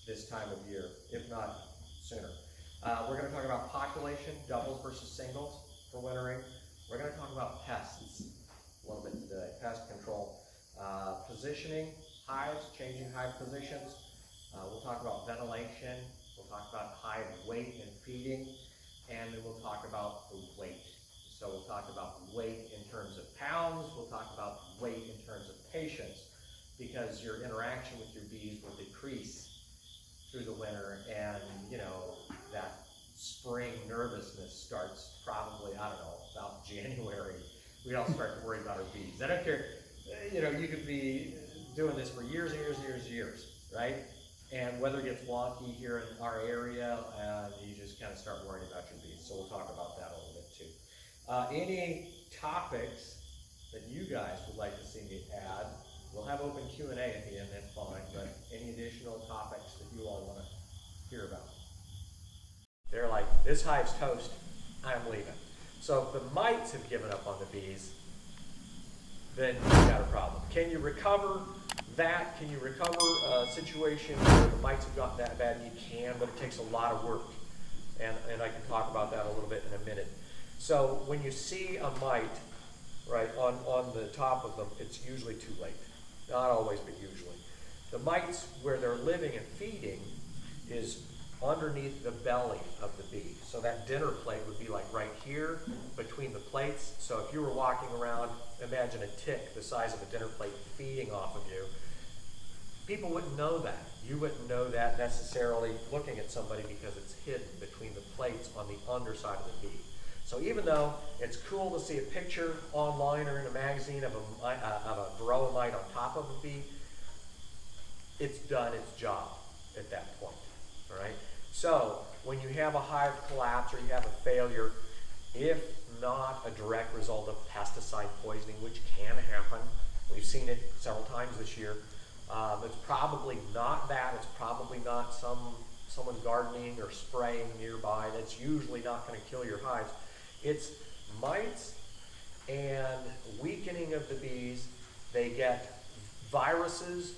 this time of year, if not sooner. We're going to talk about population, doubles versus singles for wintering. We're going to talk about pests a little bit today, pest control. Positioning, hives, changing hive positions. We'll talk about ventilation. We'll talk about hive weight and feeding. And then we'll talk about the weight. So we'll talk about weight in terms of pounds. We'll talk about weight in terms of patience, because your interaction with your bees will decrease through the winter, and you know that spring nervousness starts probably, I don't know, about January. We all start to worry about our bees. I don't care, you know, you could be doing this for years and years and years and years, right? And weather gets wonky here in our area, and you just kind of start worrying about your bees. So we'll talk about that a little bit too. Any topics that you guys would like to see me add? We'll have open Q&A at the end, that's fine, but any additional topics that you all want to hear about? They're like, this hive's toast, I'm leaving. So if the mites have given up on the bees, then you've got a problem. Can you recover that? Can you recover a situation where the mites have gotten that bad? You can, but it takes a lot of work. And I can talk about that a little bit in a minute. So when you see a mite, right, on the top of them, it's usually too late. Not always, but usually. The mites, where they're living and feeding, is underneath the belly of the bee. So that dinner plate would be like right here between the plates. So if you were walking around, imagine a tick the size of a dinner plate feeding off of you. People wouldn't know that. You wouldn't know that necessarily looking at somebody, because it's hidden between the plates on the underside of the bee. So even though it's cool to see a picture online or in a magazine of a varroa mite on top of a bee, it's done its job at that point, all right? So when you have a hive collapse or you have a failure, if not a direct result of pesticide poisoning, which can happen, we've seen it several times this year, it's probably not that. It's probably not someone gardening or spraying nearby. That's usually not going to kill your hives. It's mites and weakening of the bees. They get viruses.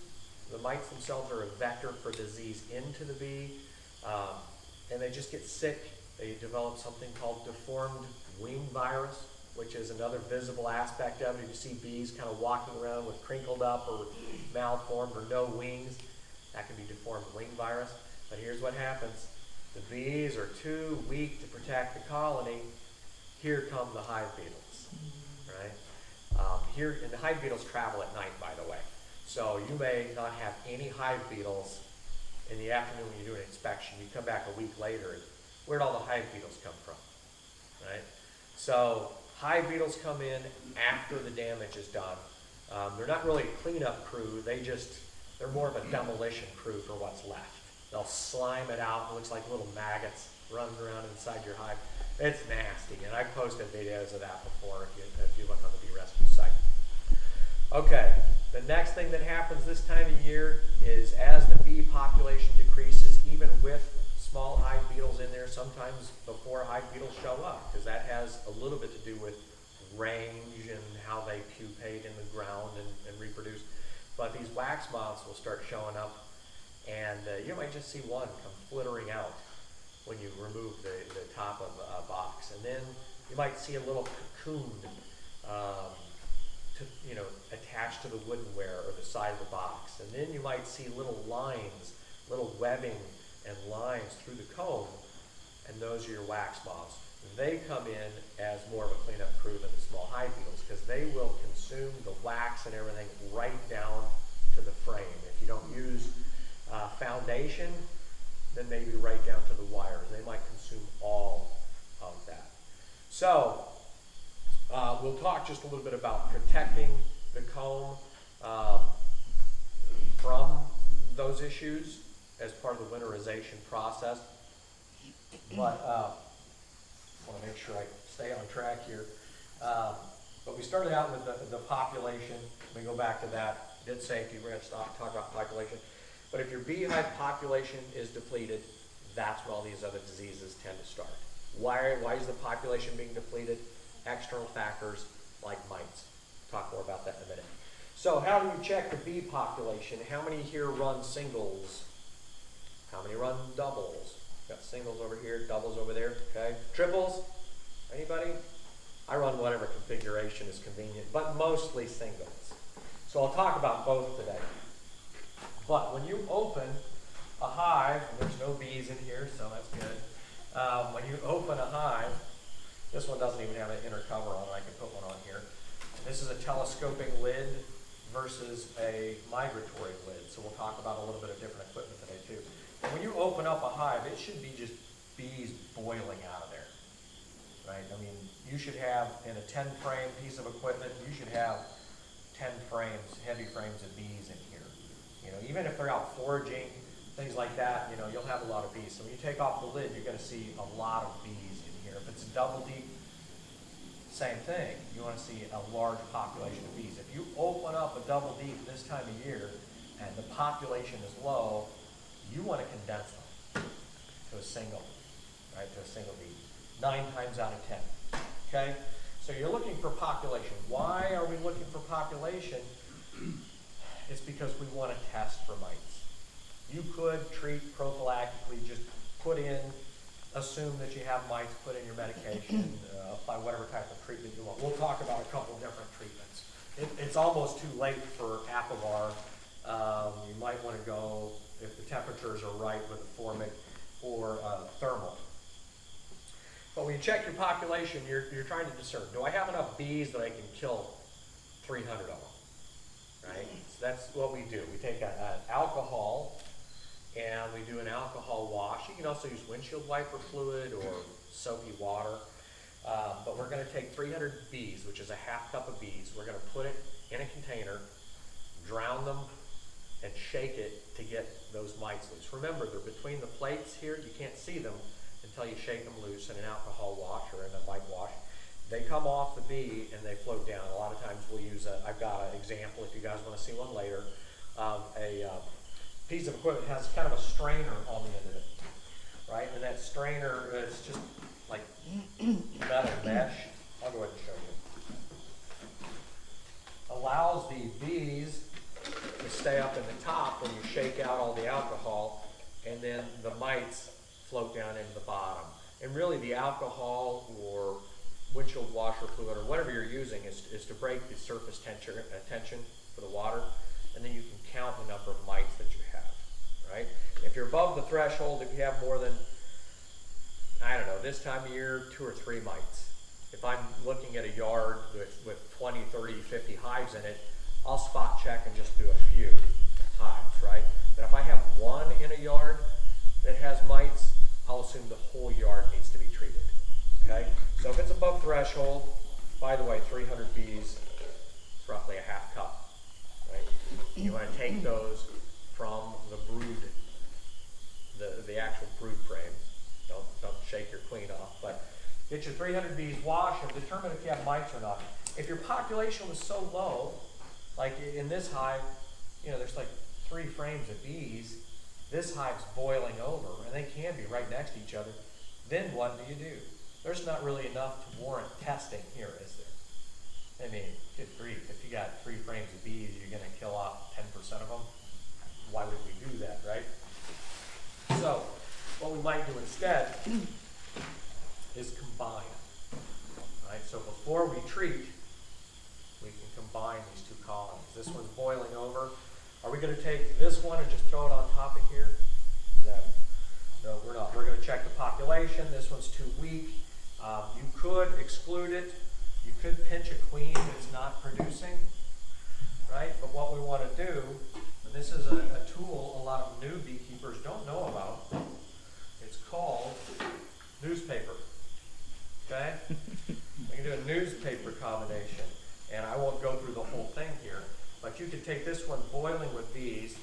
The mites themselves are a vector for disease into the bee, and they just get sick. They develop something called deformed wing virus, which is another visible aspect of it. If you see bees kind of walking around with crinkled up or malformed or no wings, that can be deformed wing virus. But here's what happens. The bees are too weak to protect the colony. Here come the hive beetles, right? And the hive beetles travel at night, by the way. So you may not have any hive beetles in the afternoon when you do an inspection. You come back a week later, where'd all the hive beetles come from, right? So hive beetles come in after the damage is done. They're not really a cleanup crew. They're more of a demolition crew for what's left. They'll slime it out. It looks like little maggots running around inside your hive. It's nasty, and I've posted videos of that before if you look on the BeeResQ site. Okay, the next thing that happens this time of year is as the bee population decreases, even with small hive beetles in there, sometimes before hive beetles show up, because that has a little bit to do with range and how they pupate in the ground and reproduce. But these wax moths will start showing up, and you might just see one come flittering out when you remove the top of a box. And then you might see a little cocoon attached to the woodenware or the side of the box. And then you might see little lines, little webbing and lines through the comb, and those are your wax moths. They come in as more of a cleanup crew than the small hive beetles, because they will consume the wax and everything right down to the frame. If you don't use foundation, then maybe right down to the wires. They might consume all of that. So we'll talk just a little bit about protecting the comb from those issues as part of the winterization process. But I want to make sure I stay on track here. But we started out with the population. We go back to that. Did safety. We're going to talk about population. But if your beehive population is depleted, that's when all these other diseases tend to start. Why is the population being depleted? External factors like mites. Talk more about that in a minute. So how do you check the bee population? How many here run singles? How many run doubles? Got singles over here, doubles over there, okay? Triples? Anybody? I run whatever configuration is convenient, but mostly singles. So I'll talk about both today. But when you open a hive, and there's no bees in here, so that's good. When you open a hive, this one doesn't even have an inner cover on it. I can put one on here. This is a telescoping lid versus a migratory lid. So we'll talk about a little bit of different equipment today too. And when you open up a hive, it should be just bees boiling out of there, right? I mean, you should have, in a 10-frame piece of equipment, you should have 10 frames, heavy frames of bees in here. You know, even if they're out foraging, things like that, you know, you'll have a lot of bees. So when you take off the lid, you're going to see a lot of bees in here. If it's a double deep, same thing. You want to see a large population of bees. If you open up a double deep this time of year and the population is low, you want to condense them to a single, right, to a single bee. 9 times out of 10, okay? So you're looking for population. Why are we looking for population? It's because we want to test for mites. You could treat prophylactically, just put in, assume that you have mites, put in your medication, apply whatever type of treatment you want. We'll talk about a couple different treatments. It's almost too late for Apivar. You might want to go, if the temperatures are right, with a formic or thermal. But when you check your population, you're trying to discern, do I have enough bees that I can kill 300 of them? Right? So that's what we do. We take an alcohol and we do an alcohol wash. You can also use windshield wiper fluid or soapy water. But we're going to take 300 bees, which is a half cup of bees. We're going to put it in a container, drown them, and shake it to get those mites loose. Remember, they're between the plates here. You can't see them until you shake them loose in an alcohol wash or in a mite wash. They come off the bee and they float down. A lot of times we'll use I've got an example if you guys want to see one later, a piece of equipment has kind of a strainer on the end of it, right? And that strainer is just like metal mesh. I'll go ahead and show you. Allows the bees to stay up in the top when you shake out all the alcohol, and then the mites float down into the bottom. And really the alcohol or windshield washer fluid or whatever you're using is to break the surface tension for the water, and then you can count the number of mites that you have, right? If you're above the threshold, if you have more than, I don't know, this time of year, 2 or 3 mites. If I'm looking at a yard with 20, 30, 50 hives in it, I'll spot check and just do a few hives, right? But if I have one in a yard that has mites, I'll assume the whole yard needs to be treated, okay? So if it's above threshold, by the way, 300 bees, it's roughly a half cup, right? You want to take those from the brood, the actual brood frames. Don't shake your queen off, but get your 300 bees, wash them, determine if you have mites or not. If your population was so low, like in this hive, you know, there's like 3 frames of bees, this hive's boiling over, and they can be right next to each other, then what do you do? There's not really enough to warrant testing here, is there? I mean, good grief, if you got 3 frames of bees, you're going to kill off 10% of them. Why would we do that, right? So, what we might do instead is combine. Right? So before we treat, we can combine these 2 colonies. This one's boiling over. Are we going to take this one and just throw it on top of here? No, we're not. We're going to check the population. This one's too weak. You could exclude it. You could pinch a queen that's not producing, right? But what we want to do, and this is a tool a lot of new beekeepers don't know about. It's called newspaper, okay? We can do a newspaper combination, and I won't go through the whole thing here, but you could take this one boiling with bees,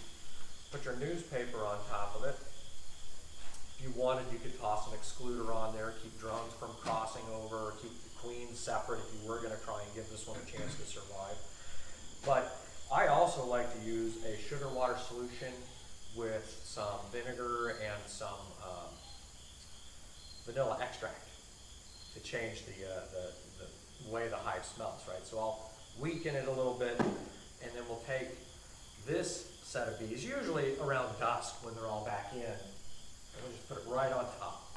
put your newspaper on top of it. If you wanted, you could toss an excluder on there, keep drones from crossing over, or keep the queens separate if you were going to try and give this one a chance to survive. But I also like to use a sugar water solution with some vinegar and some vanilla extract to change the way the hive smells, right? So I'll weaken it a little bit, and then we'll take this set of bees, usually around dusk when they're all back in, And we'll just put it right on top.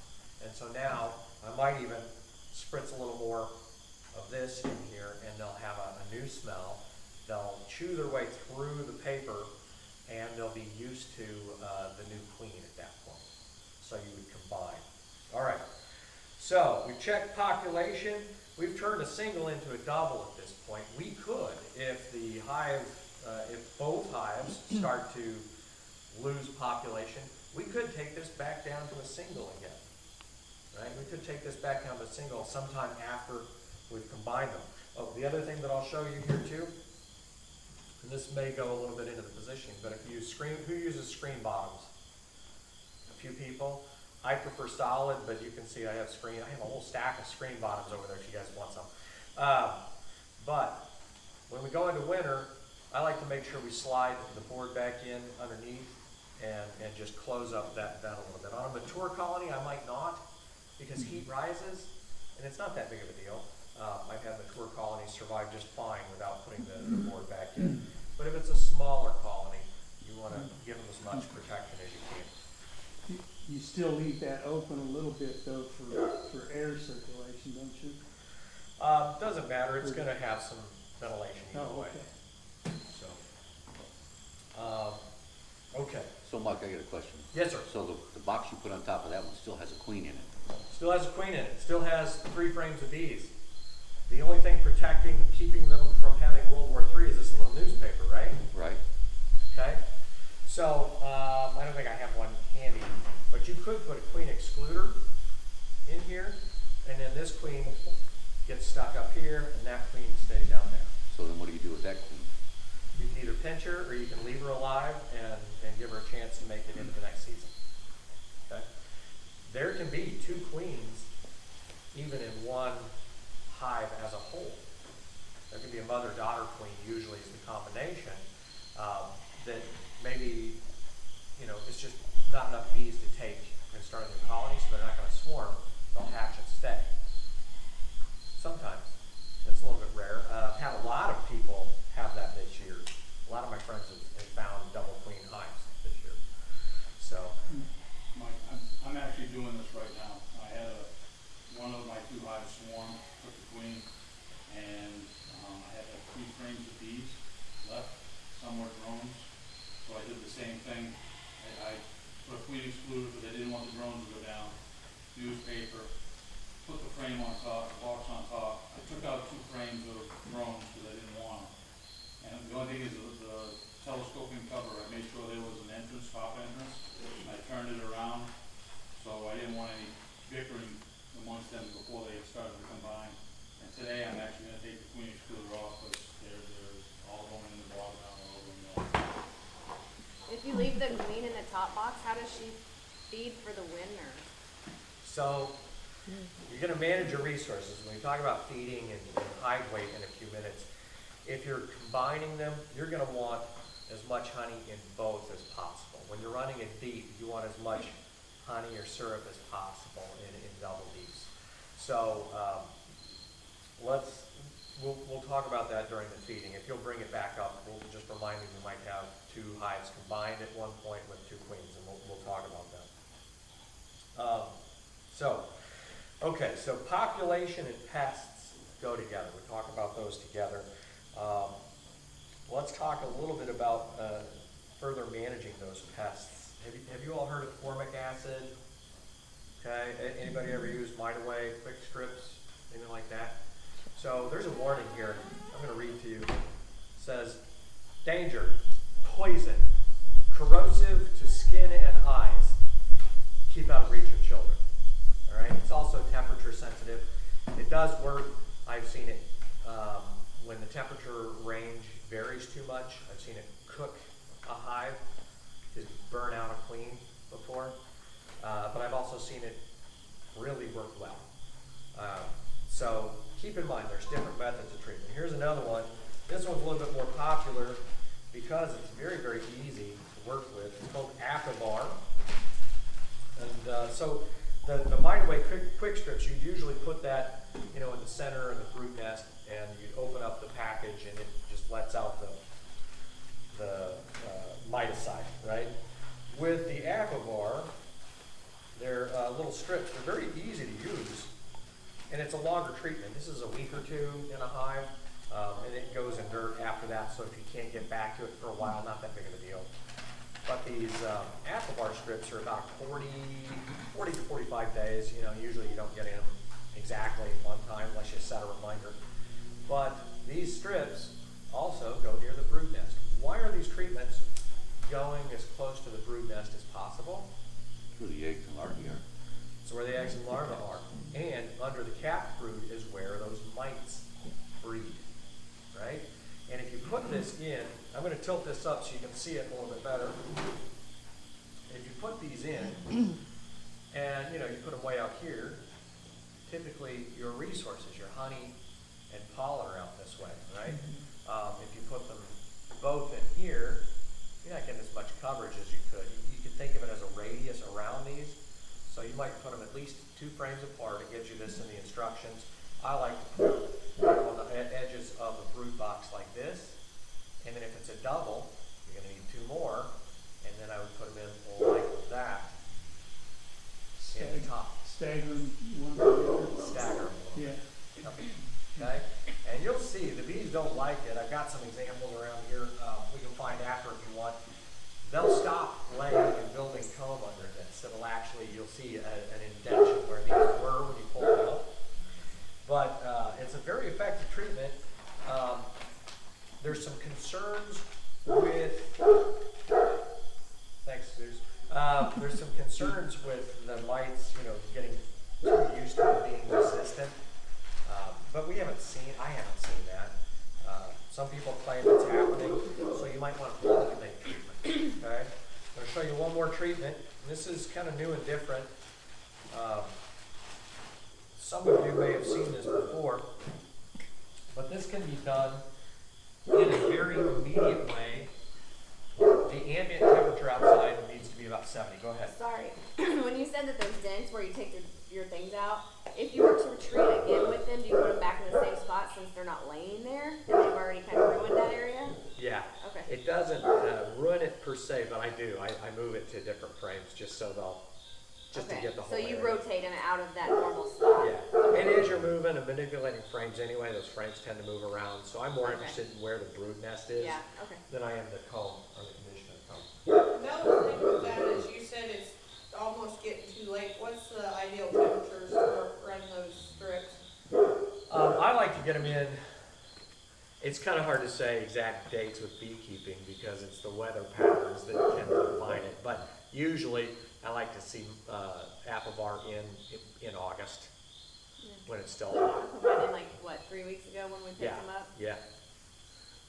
And so now, I might even spritz a little more of this in here, and they'll have a new smell. They'll chew their way through the paper, and they'll be used to the new queen at that point. So you would combine. All right, so we've checked population. We've turned a single into a double at this point. We could, if the hive, if both hives start to lose population, we could take this back down to a single again. Right? We could take this back down to a single sometime after we've combined them. Oh, the other thing that I'll show you here too, and this may go a little bit into the positioning, but if you use who uses screen bottoms? A few people. I prefer solid, but you can see I have a whole stack of screen bottoms over there if you guys want some. But when we go into winter, I like to make sure we slide the board back in underneath and just close up that vent a little bit. On a mature colony, I might not, because heat rises, and it's not that big of a deal. I've had mature colonies survive just fine without putting the board back in. But if it's a smaller colony, you want to give them as much protection as you can. You still leave that open a little bit though for air circulation, don't you? Doesn't matter. It's going to have some ventilation either way. Okay. So, okay. So Mike, I got a question. Yes, sir. So the box you put on top of that one still has a queen in it? Still has a queen in it. Still has 3 frames of bees. The only thing keeping them from having World War III is this little newspaper, right? Right. Okay. So I don't think I have one handy, but you could put a queen excluder in here, and then this queen gets stuck up here, and that queen stays down there. So then what do you do with that queen? You can either pinch her, or you can leave her alive and give her a chance to make it into the next season. Okay. There can be 2 queens even in one hive as a whole. There can be a mother-daughter queen, usually is the combination, that maybe, it's just not enough bees to take and start a new colony, so they're not going to swarm. They'll hatch and stay. Sometimes. It's a little bit rare. I've had a lot of people have that this year. A lot of my friends have found double queen hives this year. So. Mike, I'm actually doing this right now. I had one of my 2 hives swarm, took the queen, and I had 3 frames of bees left. Some were drones, so I did the same thing. I put a queen excluder because I didn't want the drones to go down. Newspaper, put the frame on top, the box on top. I took out 2 frames of drones because I didn't want them. And the only thing is the telescoping cover, I made sure there was an entrance, top entrance. I turned it around, so I didn't want any bickering amongst them before they started to combine. And today I'm actually going to take the queen excluder off because they're all going in the bottom now, all going on. If you leave the queen in the top box, how does she feed for the winter? So you're going to manage your resources. When you talk about feeding and hive weight in a few minutes, if you're combining them, you're going to want as much honey in both as possible. When you're running a deep, you want as much honey or syrup as possible in double deeps. So we'll talk about that during the feeding. If you'll bring it back up, we'll just remind you we might have 2 hives combined at one point with 2 queens, and we'll talk about that. So population and pests go together. We talk about those together. Let's talk a little bit about further managing those pests. Have you all heard of formic acid? Okay, anybody ever use Mite-Away, quick strips, anything like that? So there's a warning here. I'm going to read to you. It says, danger, poison, corrosive to skin and eyes. Keep out of reach of children. All right. It's also temperature sensitive. It does work. I've seen it when the temperature range varies too much. I've seen it cook a hive to burn out a queen before. But I've also seen it really work well. So keep in mind, there's different methods of treatment. Here's another one. This one's a little bit more popular because it's very, very easy to work with. It's called Apivar. And so the Mite-Away quick strips, you'd usually put that, in the center of the brood nest, and you'd open up the package, and it just lets out the miticide, right? With the Apivar, They're little strips. They're very easy to use, and it's a longer treatment. This is a week or two in a hive, and it goes in dirt after that, so if you can't get back to it for a while, not that big of a deal. But these apple bar strips are about 40 to 45 days. You know, usually you don't get in them exactly on time unless you set a reminder. But these strips also go near the brood nest. Why are these treatments going as close to the brood nest as possible? Where the eggs and larvae are. It's where the eggs and larvae are. And under the capped brood is where those mites breed, right? And if you put this in, I'm going to tilt this up so you can see it a little bit better. If you put these in, and you know, you put them way out here, typically your resources, your honey and pollen are out this way, right? If you put them both in here, you're not getting as much coverage as you could. You could think of it as a radius around these. So you might put them at least 2 frames apart. It gives you this in the instructions. I like to put them on the edges of the brood box like this. And then if it's a double, you're going to need 2 more. And then I would put them in like that in the top. Staggering one to the other. Stagger them. Yeah. Okay? And you'll see the bees don't like it. I've got some examples around here we can find after if you want. They'll stop laying and building comb under this. It'll actually, you'll see an indentation where these were when you pull it out. But it's a very effective treatment. There's some concerns with, thanks Suze. There's some concerns with the mites, you know, getting too used to it being resistant. But I haven't seen that. Some people claim it's happening, so you might want to alternate treatment, okay? I'm going to show you one more treatment. This is kind of new and different. Some of you may have seen this before, but this can be done in a very immediate way. The ambient temperature outside needs to be about 70. Go ahead. Sorry. When you said that there's dents where you take your things out, if you were to treat again with them, do you put them back in the same spot since they're not laying there and they've already kind of ruined that area? Yeah. Okay. It doesn't ruin it per se, but I do. I move it to different frames just so to get the whole So you area. rotate them out of that normal spot. Yeah. And as you're moving and manipulating frames anyway, those frames tend to move around. So I'm more Okay. interested in where the brood nest is Yeah, okay. than I am the comb or the condition of the comb. Another thing with that is you said it's almost getting too late. What's the ideal temperatures for running those strips? I like to get them in. It's kind of hard to say exact dates with beekeeping because it's the weather patterns that tend to define it. But usually I like to see apple bar in August when it's still hot. I put mine in like, what, 3 weeks ago when we picked them up? Yeah.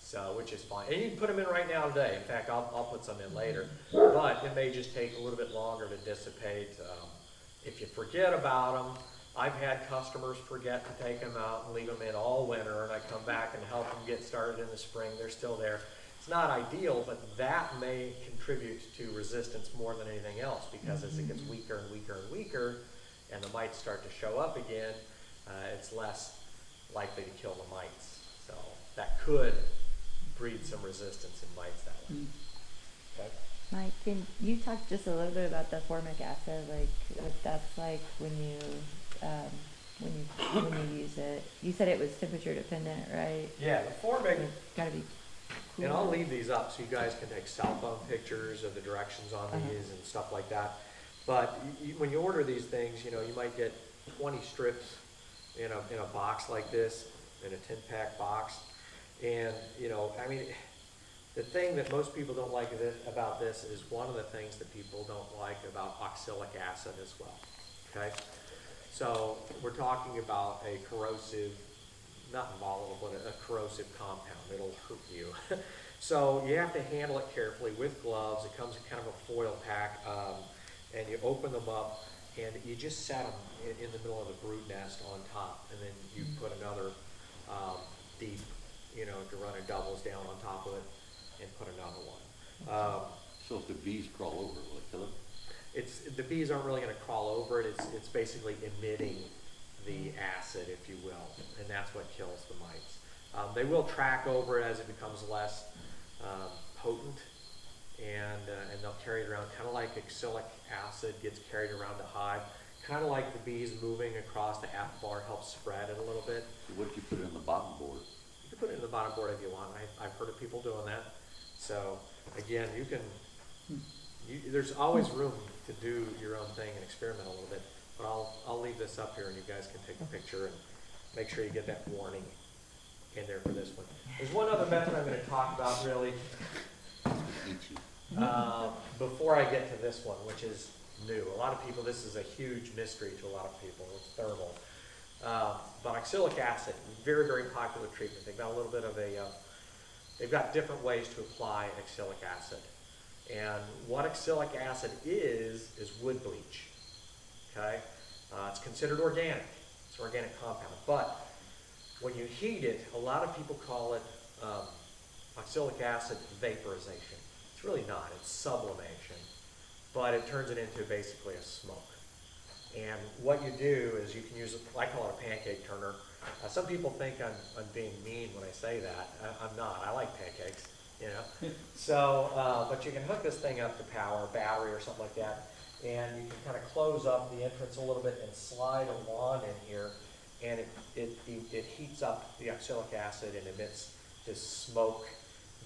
So, which is fine. And you can put them in right now today. In fact, I'll put some in later. But it may just take a little bit longer to dissipate. If you forget about them, I've had customers forget to take them out and leave them in all winter, and I come back and help them get started in the spring. They're still there. It's not ideal, but that may contribute to resistance more than anything else because as it gets weaker and weaker and weaker, and the mites start to show up again, it's less likely to kill the mites. So that could breed some resistance in mites that way. Okay. Mike, can you talk just a little bit about the formic acid, like what that's like when you use it? You said it was temperature dependent, right? Yeah, the formic, Gotta be cool. and I'll leave these up so you guys can take cell phone pictures of the directions on these and stuff like that. But when you order these things, you know, you might get 20 strips in a box like this, in a 10-pack box. And, you know, I mean, the thing that most people don't like about this is one of the things that people don't like about oxalic acid as well, okay? So we're talking about a corrosive, not volatile, but a corrosive compound. It'll hurt you. So you have to handle it carefully with gloves. It comes in kind of a foil pack, and you open them up, and you just set them in the middle of the brood nest on top, and then you put another deep, you know, to run a doubles down on top of it, and put another one. So if the bees crawl over it, will it kill it? The bees aren't really going to crawl over it. It's basically emitting the acid, if you will, and that's what kills the mites. They will track over it as it becomes less potent, and they'll they'll carry it around, kind of like oxalic acid gets carried around the hive, kind of like the bees moving across the apple bar helps spread it a little bit. So what if you put it on the bottom board? You can put it in the bottom board if you want. I've heard of people doing that. So again, you can, there's always room to do your own thing and experiment a little bit. But I'll leave this up here and you guys can take a picture and make sure you get that warning in there for this one. There's one other method I'm going to talk about really Eat you. before I get to this one, which is new. A lot of people, this is a huge mystery to a lot of people. It's thermal. But oxalic acid, very, very popular treatment. They've got a little bit of a, they've got different ways to apply oxalic acid. And what oxalic acid is wood bleach. Okay? It's considered organic. It's an organic compound. But when you heat it, a lot of people call it oxalic acid vaporization. It's really not. It's sublimation. But it turns it into basically a smoke. And what you do is you can use, I call it a pancake turner. Some people think I'm being mean when I say that. I'm not. I like pancakes, you know. So, but you can hook this thing up to power, battery or something like that, and you can kind of close up the entrance a little bit and slide a wand in here, and it heats up the oxalic acid and emits this smoke,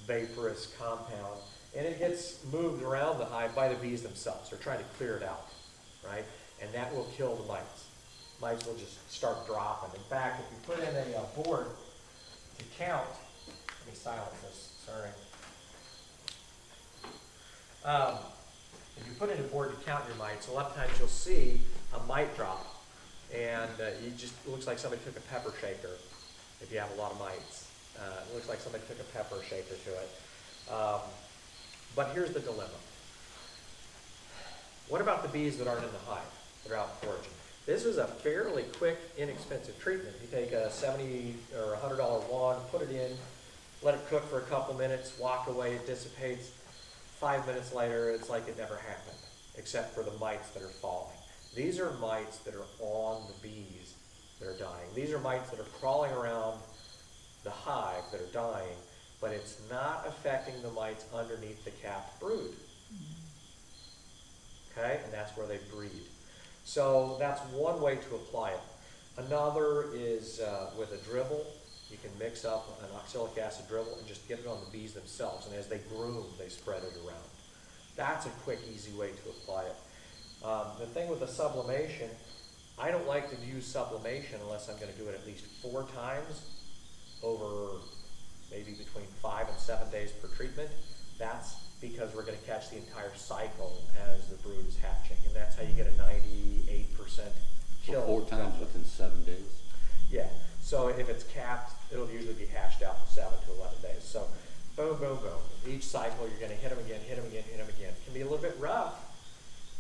vaporous compound, and it gets moved around the hive by the bees themselves. They're trying to clear it out, right? And that will kill the mites. Mites will just start dropping. In fact, if you put in a board to count, let me silence this, sorry. If you put in a board to count your mites, a lot of times you'll see a mite drop, and it looks like somebody took a pepper shaker. If you have a lot of mites, it looks like somebody took a pepper shaker to it. But here's the dilemma. What about the bees that aren't in the hive, that are out foraging? This is a fairly quick, inexpensive treatment. You take a $70 or $100 wand, put it in, let it cook for a couple minutes, walk away, it dissipates. 5 minutes later, it's like it never happened, except for the mites that are falling. These are mites that are on the bees that are dying. These are mites that are crawling around the hive that are dying, but it's not affecting the mites underneath the capped brood. Okay, and that's where they breed. So that's one way to apply it. Another is with a dribble. You can mix up an oxalic acid dribble and just get it on the bees themselves, and as they groom, they spread it around. That's a quick, easy way to apply it. The thing with the sublimation, I don't like to use sublimation unless I'm going to do it at least 4 times over maybe between 5 and 7 days per treatment. That's because we're going to catch the entire cycle as the brood is hatching, and that's how you get a 98% kill. So 4 times within 7 days? Yeah. So if it's capped, it'll usually be hatched out in 7 to 11 days. So boom, boom, boom. Each cycle, you're going to hit them again, hit them again, hit them again. It can be a little bit rough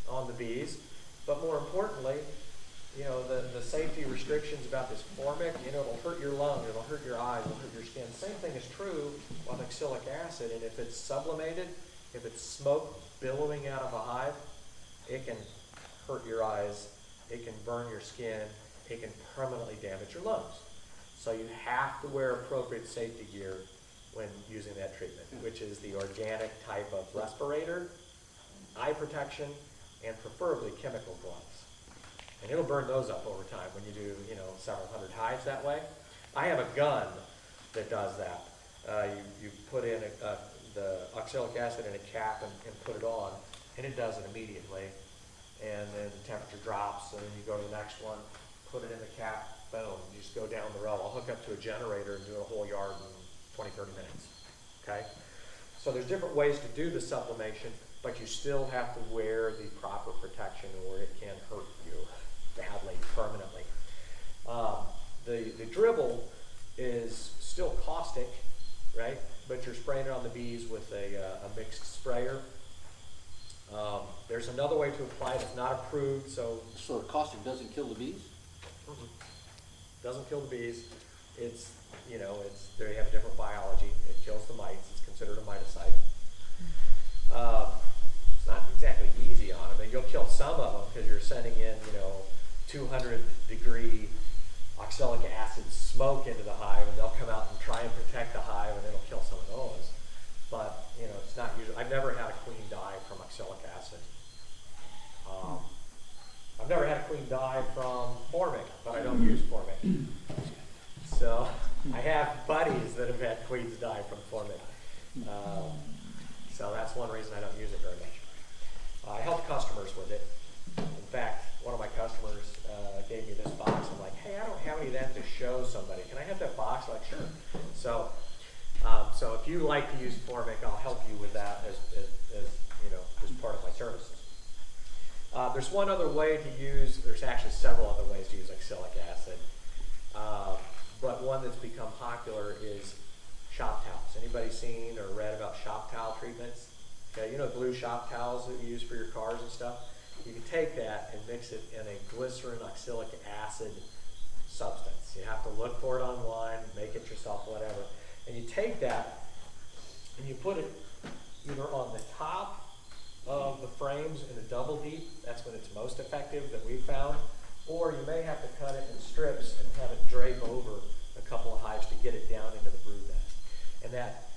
on the bees, but more importantly, you know, the safety restrictions about this formic, you know, it'll hurt your lungs, it'll hurt your eyes, it'll hurt your skin. Same thing is true with oxalic acid, and if it's sublimated, if it's smoke billowing out of a hive, it can hurt your eyes, it can burn your skin, it can permanently damage your lungs. So you have to wear appropriate safety gear when using that treatment, which is the organic type of respirator, eye protection, and preferably chemical gloves. And it'll burn those up over time when you do, you know, several hundred hives that way. I have a gun that does that. You put in the oxalic acid in a cap and put it on, and it does it immediately. And then the temperature drops, and then you go to the next one, put it in the cap, boom, you just go down the row. I'll hook up to a generator and do a whole yard in 20, 30 minutes, okay? So there's different ways to do the sublimation, but you still have to wear the proper protection or it can hurt you badly, permanently. The dribble is still caustic, right? But you're spraying it on the bees with a mixed sprayer. There's another way to apply it. It's not approved, so So the caustic doesn't kill the bees? doesn't kill the bees. It's, you know, they have a different biology. It kills the mites. It's considered a miticide. It's not exactly easy on them, but you'll kill some of them because you're sending in, you know, 200-degree oxalic acid smoke into the hive, and they'll come out and try and protect the hive, and it'll kill some of those. But, you know, it's not usually. I've never had a queen die from oxalic acid. I've never had a queen die from formic, but I don't use formic. So I have buddies that have had queens die from formic. So that's one reason I don't use it very much. I help customers with it. In fact, one of my customers gave me this box. I'm like, hey, I don't have any of that to show somebody. Can I have that box? Like, sure. So, so if you like to use formic, I'll help you with that as you know, as part of my services. There's one other way to use. There's actually several other ways to use oxalic acid, but one that's become popular is shop towels. Anybody seen or read about shop towel treatments? Okay, you know blue shop towels that you use for your cars and stuff? You can take that and mix it in a glycerin oxalic acid substance. You have to look for it online, make it yourself, whatever. And you take that and you put it either on the top of the frames in a double deep. That's when it's most effective that we've found. Or you may have to cut it in strips and have it drape over a couple of hives to get it down into the brood nest. And that,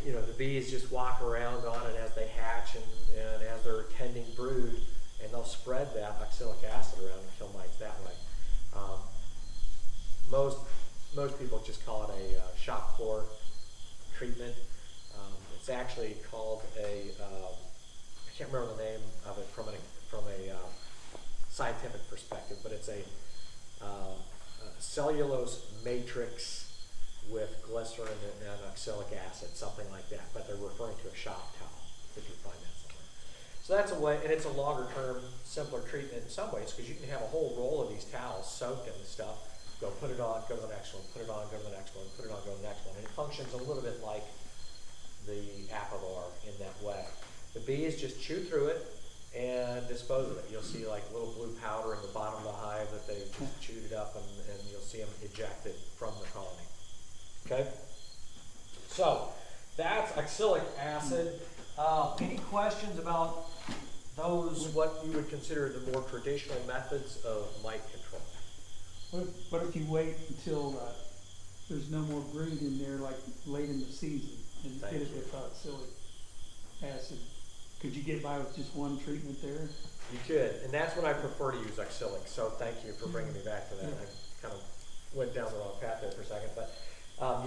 you know, the bees just walk around on it as they hatch and as they're tending brood, and they'll spread that oxalic acid around and kill mites that way. Most people just call it a shop floor treatment. It's actually called a, I can't remember the name of it from a scientific perspective, but it's a cellulose matrix with glycerin and oxalic acid, something like that, but they're referring to a shop towel, if you find that somewhere. So that's a way, and it's a longer term, simpler treatment in some ways, because you can have a whole roll of these towels soaked in the stuff, go put it on, go to the next one, put it on, go to the next one, put it on, go to the next one, and it functions a little bit like the Apovar in that way. The bees just chew through it and dispose of it. You'll see like little blue powder in the bottom of the hive that they've just chewed it up, and you'll see them ejected from the colony. Okay, so that's oxalic acid. Any questions about those, what you would consider the more traditional methods of mite control? What if you wait until there's no more brood in there, like late in the season, and hit it with oxalic acid? Could you get by with just one treatment there? You could, and that's when I prefer to use oxalic, so thank you for bringing me back to that. Yeah. I kind of went down the wrong path there for a second, but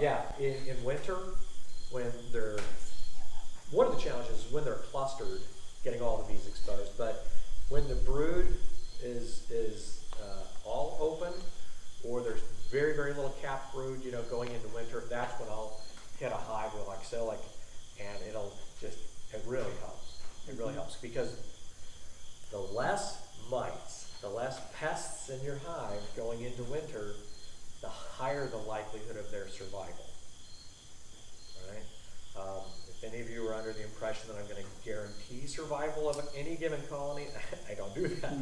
yeah, in winter, when they're, one of the challenges is when they're clustered, getting all the bees exposed, but when the brood is all open, or there's very, very little capped brood, you know, going into winter, that's when I'll hit a hive with oxalic, and it'll just, it really helps. It really helps, because the less mites, the less pests in your hive going into winter, the higher the likelihood of their survival. All right? If any of you are under the impression that I'm going to guarantee survival of any given colony, I don't do that.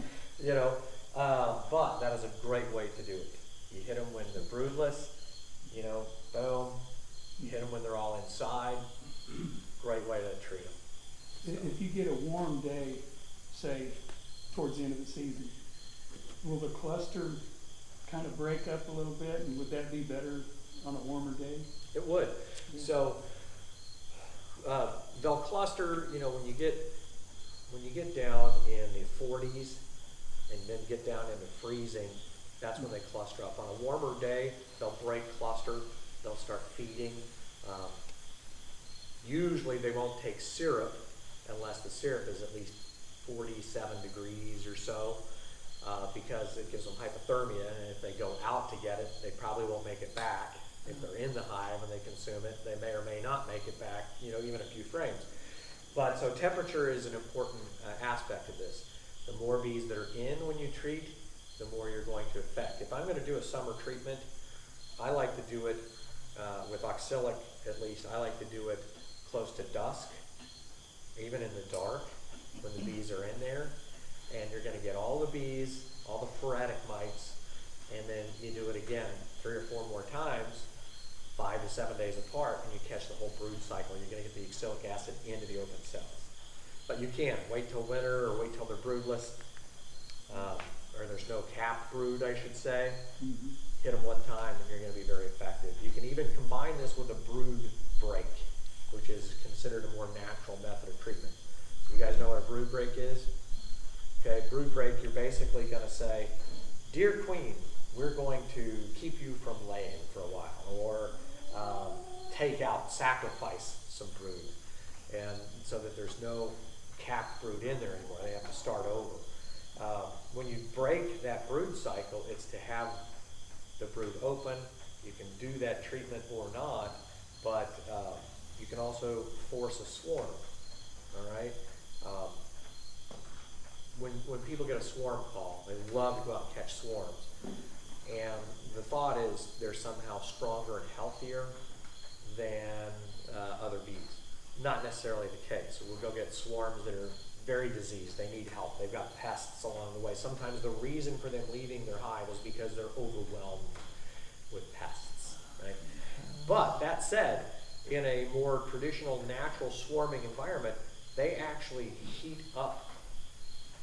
You know, but that is a great way to do it. You hit them when they're broodless, you know, boom. You hit them when they're all inside. Great way to treat them. If you get a warm day, say towards the end of the season, will the cluster kind of break up a little bit, and would that be better on a warmer day? It would. Yeah. So they'll cluster, you know, when you get down in the 40s and then get down into freezing, that's when they cluster up. On a warmer day, they'll break cluster, they'll start feeding. Usually they won't take syrup unless the syrup is at least 47 degrees or so, because it gives them hypothermia, and if they go out to get it, they probably won't make it back. If they're in the hive and they consume it, they may or may not make it back, you know, even a few frames. But so temperature is an important aspect of this. The more bees that are in when you treat, the more you're going to affect. If I'm going to do a summer treatment, I like to do it with oxalic, at least. I like to do it close to dusk, even in the dark, when the bees are in there, and you're going to get all the bees, all the phoretic mites, and then you do it again 3 or 4 more times, 5 to 7 days apart, and you catch the whole brood cycle. You're going to get the oxalic acid into the open cells. But you can wait till winter, or wait till they're broodless, or there's no capped brood, I should say. Mm-hmm. Hit them one time, and you're going to be very effective. You can even combine this with a brood break, which is considered a more natural method of treatment. guys know what a brood break is? Okay, brood break, you're basically gonna say, dear queen, we're going to keep you from laying for a while, or take out, sacrifice some brood, and so that there's no capped brood in there anymore. They have to start over. When you break that brood cycle, it's to have the brood open. You can do that treatment or not, but you can also force a swarm. All right. When people get a swarm call, they love to go out and catch swarms, and the thought is they're somehow stronger and healthier than other bees. Not necessarily the case. We'll go get swarms that are very diseased. They need help. They've got pests along the way. Sometimes the reason for them leaving their hive is because they're overwhelmed with pests, right? But that said, in a more traditional natural swarming environment, they actually heat up,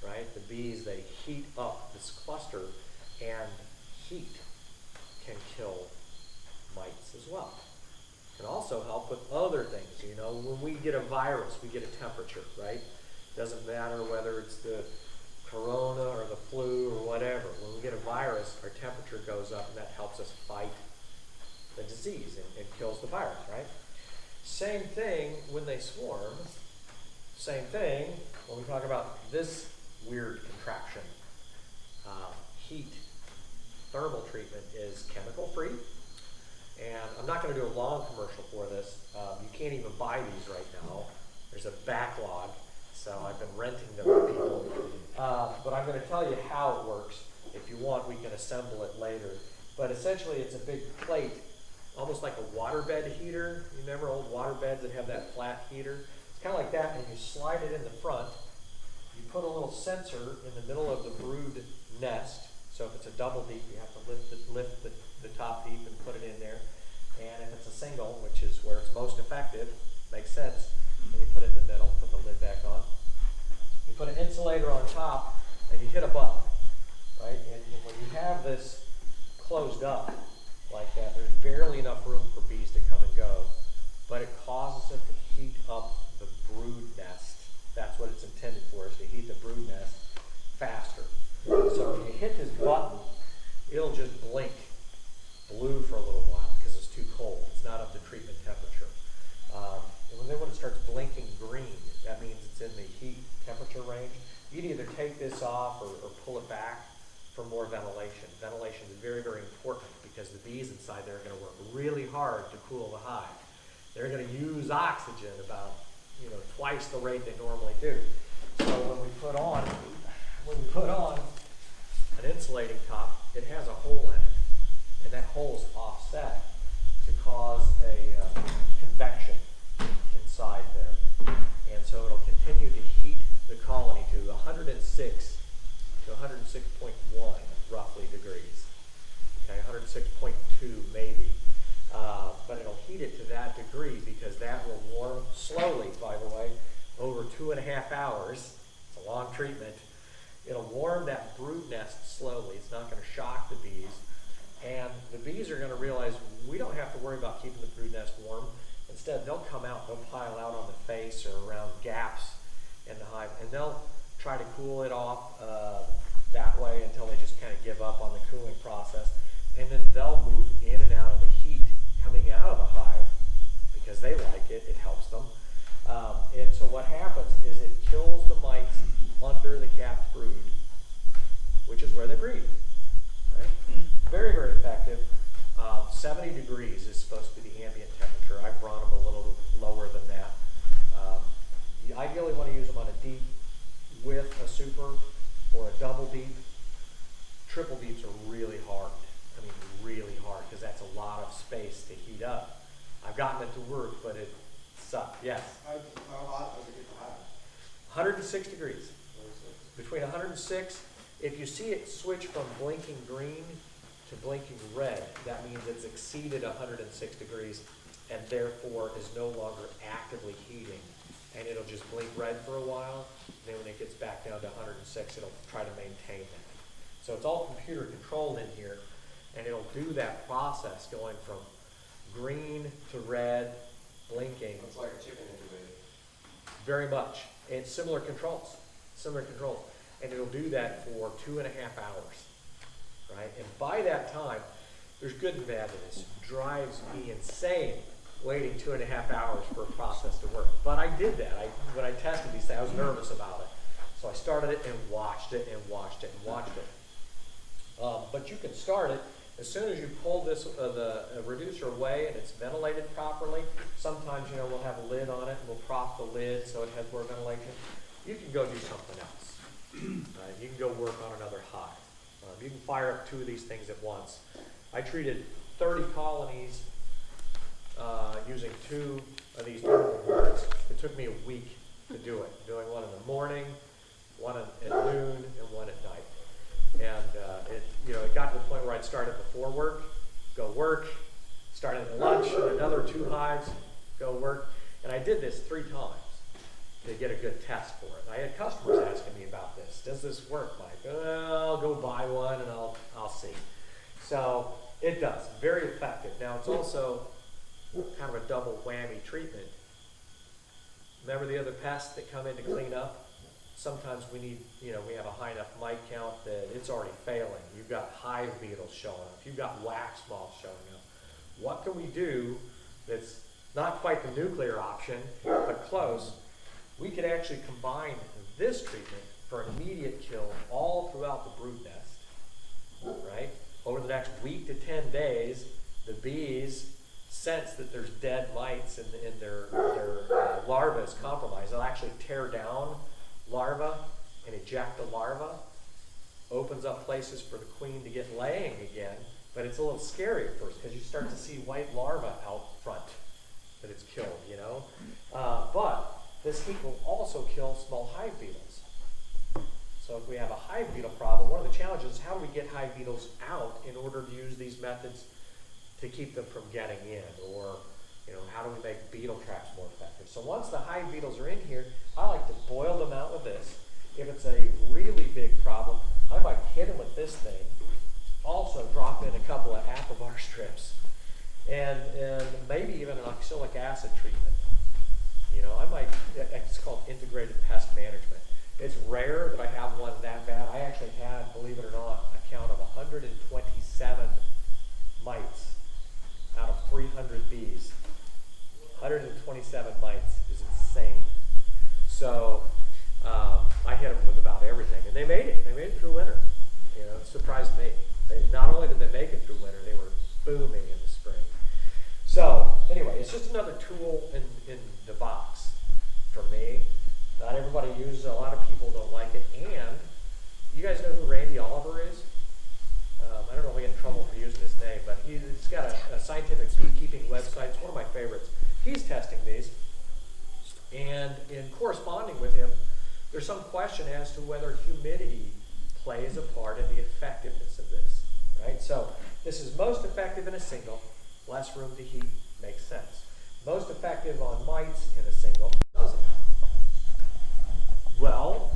right? The bees, they heat up this cluster, and heat can kill mites as well. Can also help with other things. You know, when we get a virus, we get a temperature, right? Doesn't matter whether it's the corona or the flu or whatever. When we get a virus, our temperature goes up, and that helps us fight the disease and kills the virus, right? Same thing when they swarm. Same thing when we talk about this weird contraction. Heat thermal treatment is chemical free. And I'm not going to do a long commercial for this. You can't even buy these right now. There's a backlog, so I've been renting them to people. But I'm going to tell you how it works. If you want, we can assemble it later. But essentially, it's a big plate, almost like a waterbed heater. You remember old waterbeds that have that flat heater? It's kind of like that, and you slide it in the front. You put a little sensor in the middle of the brood nest. So if it's a double deep, you have to lift the top deep and put it in there. And if it's a single, which is where it's most effective, makes sense, then you put it in the middle, put the lid back on. You put an insulator on top, and you hit a button, right? And when you have this closed up like that, there's barely enough room for bees to come and go, but it causes it to heat up the brood nest. That's what it's intended for, is to heat the brood nest faster. So when you hit this button, it'll just blink blue for a little while because it's too cold. It's not up to treatment temperature. And then when it starts blinking green, that means it's in the heat temperature range. You can either take this off or pull it back for more ventilation. Ventilation is very, very important because the bees inside there are going to work really hard to cool the hive. They're going to use oxygen about, twice the rate they normally do. So when we put on an insulating top, it has a hole in it, and that hole is offset to cause a convection inside there. And so it'll continue to heat the colony to 106 to 106.1 roughly degrees. Okay, 106.2 maybe. But it'll heat it to that degree because that will warm slowly, by the way, over 2.5 hours. It's a long treatment. It'll warm that brood nest slowly. It's not going to shock the bees. And the bees are going to realize we don't have to worry about keeping the brood nest warm. Instead, they'll come out, they'll pile out on the face or around gaps in the hive, and they'll try to cool it off that way until they just kind of give up on the cooling process. And then they'll move in and out of the heat coming out of the hive because they like it. It helps them. And so what happens is it kills the mites under the capped brood, which is where they breed. Right? Very, very effective. 70 degrees is supposed to be the ambient temperature. I've run them a little lower than that. You ideally want to use them on a deep with a super or a double deep. Triple deeps are really hard. I mean, really hard, because that's a lot of space to heat up. I've gotten it to work, but it sucked. Yes? How hot does it get to hive? 106 degrees. Between 106, if you see it switch from blinking green to blinking red, that means it's exceeded 106 degrees and therefore is no longer actively heating. And it'll just blink red for a while. And then when it gets back down to 106, it'll try to maintain that. So it's all computer controlled in here, and it'll do that process going from green to red, blinking. It's like a chicken incubator. Very much. and similar controls, and it'll do that for 2.5 hours, right? And by that time, there's good and bad to this. It drives me insane waiting 2.5 hours for a process to work. But I did that. When I tested these things, I was nervous about it. So I started it and watched it and watched it and watched it. But you can start it as soon as you pull this the reducer away and it's ventilated properly. Sometimes, you know, we'll have a lid on it and we'll prop the lid so it has more ventilation. You can go do something else. You can go work on another hive. You can fire up 2 of these things at once. I treated 30 colonies using 2 of these portable boards. It took me a week to do it, doing one in the morning, one at noon, and one at night. And it got to the point where I'd start it before work, go work, start at lunch, another 2 hives, go work. And I did this 3 times to get a good test for it. I had customers asking me about this. Does this work, Mike? I'll go buy one and I'll see. So it does, very effective. Now it's also kind of a double whammy treatment. Remember the other pests that come in to clean up? Sometimes we need, we have a high enough mite count that it's already failing. You've got hive beetles showing up. You've got wax moths showing up. What can we do that's not quite the nuclear option, but close? We could actually combine this treatment for an immediate kill all throughout the brood nest, right? Over the next week to 10 days, the bees sense that there's dead mites and their larva is compromised. They'll actually tear down larvae and eject the larva. Opens up places for the queen to get laying again, but it's a little scary at first because you start to see white larvae out front that it's killed, but this heat will also kill small hive beetles. So if we have a hive beetle problem, one of the challenges is how do we get hive beetles out in order to use these methods to keep them from getting in, or how do we make beetle traps more effective? So once the hive beetles are in here, I like to boil them out with this. If it's a really big problem, I might hit them with this thing. Also drop in a couple of Apivar strips, and maybe even an oxalic acid treatment. It's called integrated pest management. It's rare that I have one that bad. I actually had, believe it or not, a count of 127 mites out of 300 bees. 127 mites is insane. So I hit them with about everything, and they made it. They made it through winter. It surprised me. Not only did they make it through winter, they were booming in the spring. So anyway, it's just another tool in the box for me. Not everybody uses it. A lot of people don't like it. And you guys know who Randy Oliver is? I don't know if I get in trouble for using his name, but he's got a scientific beekeeping website. It's one of my favorites. He's testing these. And in corresponding with him, there's some question as to whether humidity plays a part in the effectiveness of this, right? So this is most effective in a single, less room to heat, makes sense. Most effective on mites in a single, doesn't. Well,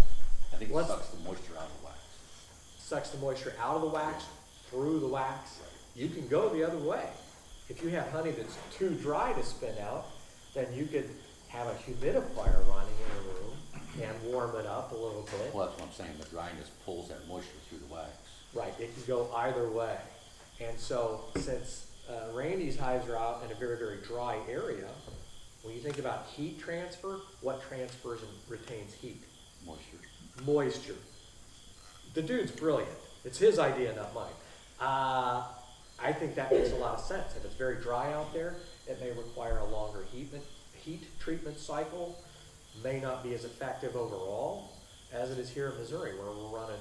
I think it sucks the moisture out of the wax. Sucks the moisture out of the wax, through the wax. You can go the other way. If you have honey that's too dry to spin out, then you could have a humidifier running in the room and warm it up a little bit. Well, that's what I'm saying. The dryness pulls that moisture through the wax. Right, it can go either way. And so since Randy's hives are out in a very, very dry area, when you think about heat transfer, what transfers and retains heat? Moisture. Moisture. The dude's brilliant. It's his idea, not mine. I think that makes a lot of sense. If it's very dry out there, it may require a longer heat treatment cycle, may not be as effective overall as it is here in Missouri, where we're running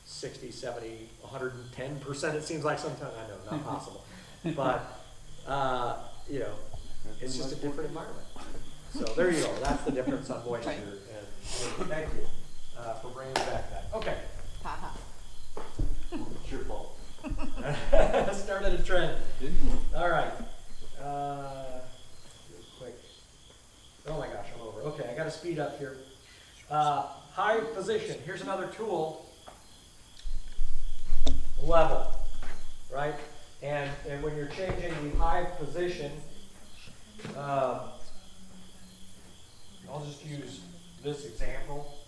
60, 70, 110%, it seems like sometimes. I know, not possible. But, it's just a different environment. So there you go. That's the difference on moisture. And thank you for bringing back that. Okay. It's your fault. Started a trend. All right. Quick. Oh my gosh, I'm over. Okay, I got to speed up here. Hive position. Here's another tool. Level, right? And when you're changing the hive position, I'll just use this example.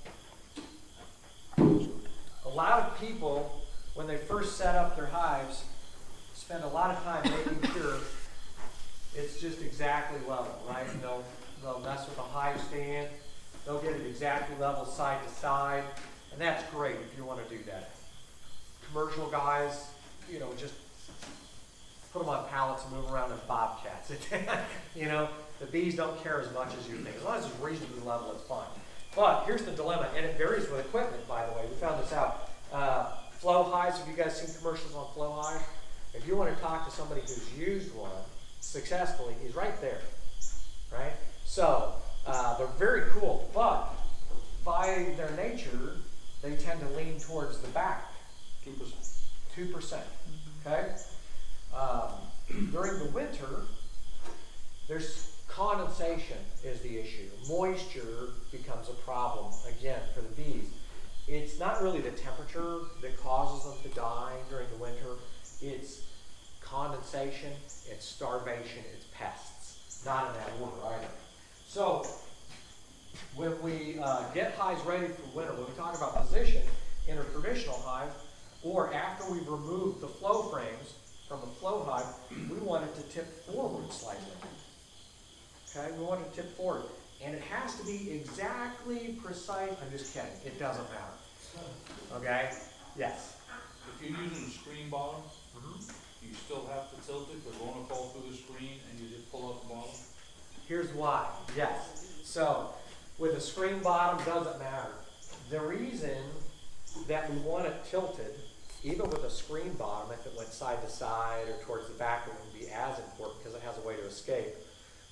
A lot of people, when they first set up their hives, spend a lot of time making sure it's just exactly level, right? And they'll mess with the hive stand. They'll get it exactly level side to side, and that's great if you want to do that. Commercial guys, you know, just put them on pallets and move around in bobcats. You know, the bees don't care as much as you think. As long as it's reasonably level, it's fine. But here's the dilemma, and it varies with equipment, by the way. We found this out. Flow hives, have you guys seen commercials on flow hive? If you want to talk to somebody who's used one successfully, he's right there, right? So they're very cool, but by their nature, they tend to lean towards the back. 2%. 2%, okay? During the winter, there's condensation is the issue. Moisture becomes a problem, again, for the bees. It's not really the temperature that causes them to die during the winter. It's condensation, it's starvation, it's pests. Not in that order either. So, when we get hives ready for winter, when we talk about position in a traditional hive, or after we've removed the flow frames from the flow hive, we want it to tip forward slightly. Okay, we want it to tip forward. And it has to be exactly precise. I'm just kidding, it doesn't matter. Okay? Yes? If you're using a screen bottom, you still have to tilt it, but won't it fall through the screen and you just pull up the bottom? Here's why, yes. So, with a screen bottom, doesn't matter. The reason that we want it tilted, even with a screen bottom, if it went side to side or towards the back, it wouldn't be as important because it has a way to escape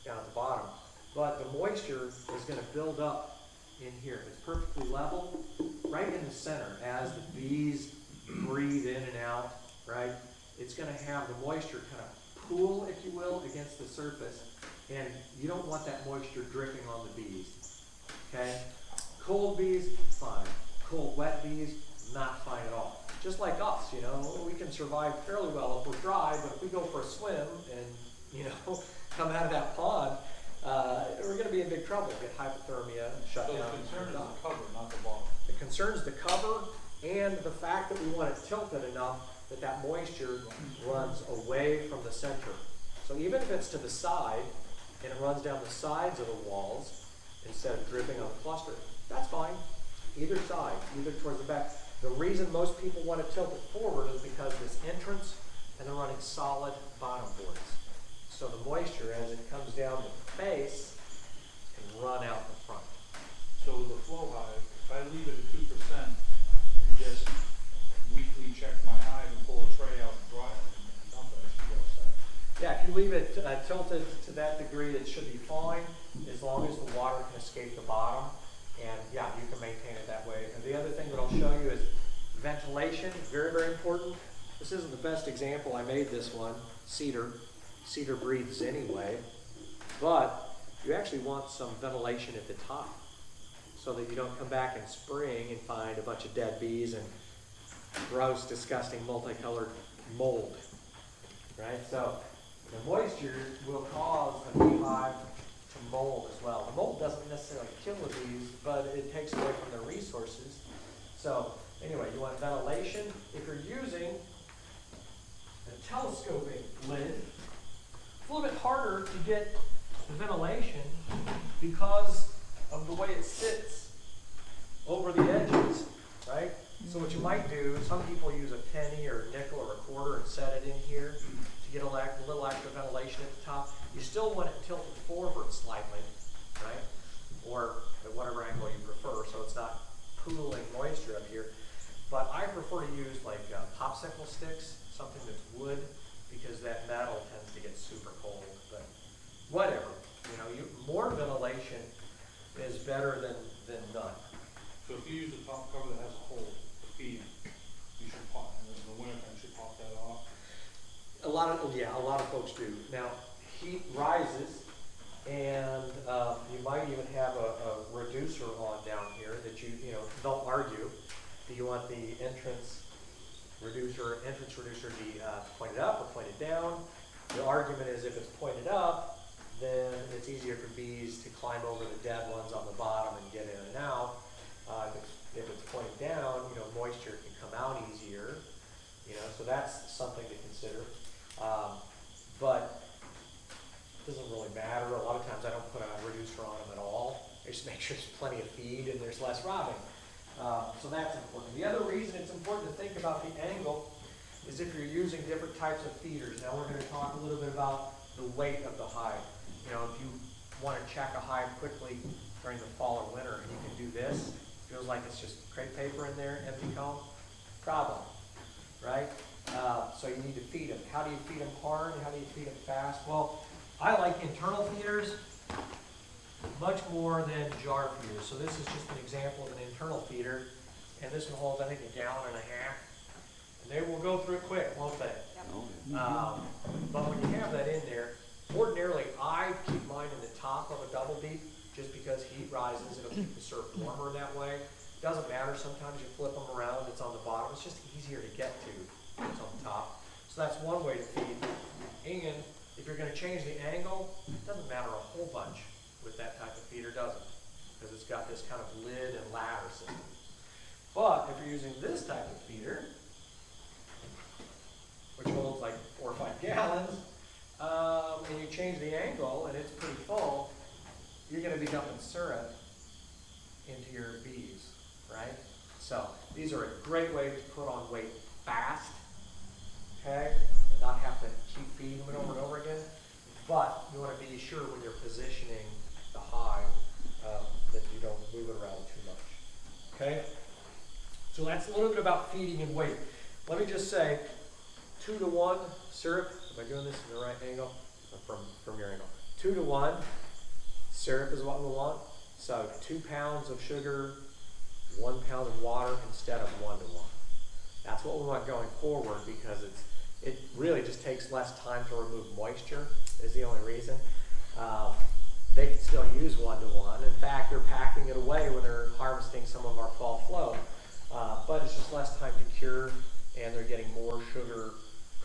down at the bottom. But the moisture is going to build up in here. It's perfectly level, right in the center. As the bees breathe in and out, right, it's going to have the moisture kind of pool, if you will, against the surface. And you don't want that moisture dripping on the bees. Okay? Cold bees, fine. Cold, wet bees, not fine at all. Just like us, you know, we can survive fairly well if we're dry, but if we go for a swim and, you know, come out of that pond, we're going to be in big trouble. Get hypothermia, shut So down. the concern is the cover, not the bottom. The concern is the cover and the fact that we want it tilted enough that that moisture runs away from the center. So even if it's to the side and it runs down the sides of the walls instead of dripping on the cluster, that's fine. Either side, either towards the back. The reason most people want to tilt it forward is because this entrance and they're running solid bottom boards. So the moisture, as it comes down the face, can run out the front. So the flow hive, if I leave it at 2% and just weekly check my hive and pull a tray out and dry it and dump it, I should be all set. Yeah, if you leave it tilted to that degree, it should be fine, as long as the water can escape the bottom. And yeah, you can maintain it that way. And the other thing that I'll show you is ventilation, very, very important. This isn't the best example. I made this one, cedar. Cedar breathes anyway, but you actually want some ventilation at the top so that you don't come back in spring and find a bunch of dead bees and gross, disgusting, multicolored mold, right? So the moisture will cause a beehive to mold as well. The mold doesn't necessarily kill the bees, but it takes away from their resources. So anyway, you want ventilation. If you're using a telescoping lid, it's a little bit harder to get the ventilation because of the way it sits over the edges, right? So what you might do, some people use a penny or a nickel or a quarter and set it in here to get a little extra ventilation at the top. You still want it tilted forward slightly, right? Or at whatever angle you prefer, so it's not pooling moisture up here. But I prefer to use like popsicle sticks, something that's wood, because that metal tends to get super cold. But whatever, you know, more ventilation is better than none. So if you use a top cover that has a hole to feed, you should pop, and in the winter time, you should pop that off. A lot of folks do. Now, heat rises, and you might even have a reducer on down here that you know, don't argue. Do you want the entrance reducer to be pointed up or pointed down? The argument is if it's pointed up, then it's easier for bees to climb over the dead ones on the bottom and get in and out. If it's pointing down, moisture can come out easier, so that's something to consider. But it doesn't really matter. A lot of times I don't put a reducer on them at all. I just make sure there's plenty of feed and there's less robbing. So that's important. The other reason it's important to think about the angle is if you're using different types of feeders. Now we're going to talk a little bit about the weight of the hive. If you want to check a hive quickly during the fall or winter and you can do this, feels like it's just crepe paper in there, empty comb, problem, right? So you need to feed them. How do you feed them hard? How do you feed them fast? Well, I like internal feeders much more than jar feeders. So this is just an example of an internal feeder, and this one holds, I think, 1.5 gallons. And they will go through it quick, won't they? Oh, But when you have that in there, ordinarily I keep mine in the top of a double deep just because heat rises. It'll keep the syrup warmer that way. Doesn't matter. Sometimes you flip them around. It's on the bottom. It's just easier to get to. It's on the top. So that's one way to feed. And if you're going to change the angle, it doesn't matter a whole bunch with that type of feeder, does it? Because it's got this kind of lid and ladder system. But if you're using this type of feeder, which holds like 4 or 5 gallons, and you change the angle and it's pretty full, you're going to be dumping syrup into your bees, right? So these are a great way to put on weight fast, okay, and not have to keep feeding them over and over again. But you want to be sure when you're positioning the hive that you don't move it around too much, okay? So that's a little bit about feeding and weight. Let me just say, 2 to 1 syrup. Am I doing this in the right angle? Or from your angle. 2 to 1 syrup is what we want. So 2 pounds of sugar, 1 pound of water instead of 1 to 1. That's what we want going forward because it really just takes less time to remove moisture is the only reason. They can still use 1 to 1. In fact, they're packing it away when they're harvesting some of our fall flow. But it's just less time to cure and they're getting more sugar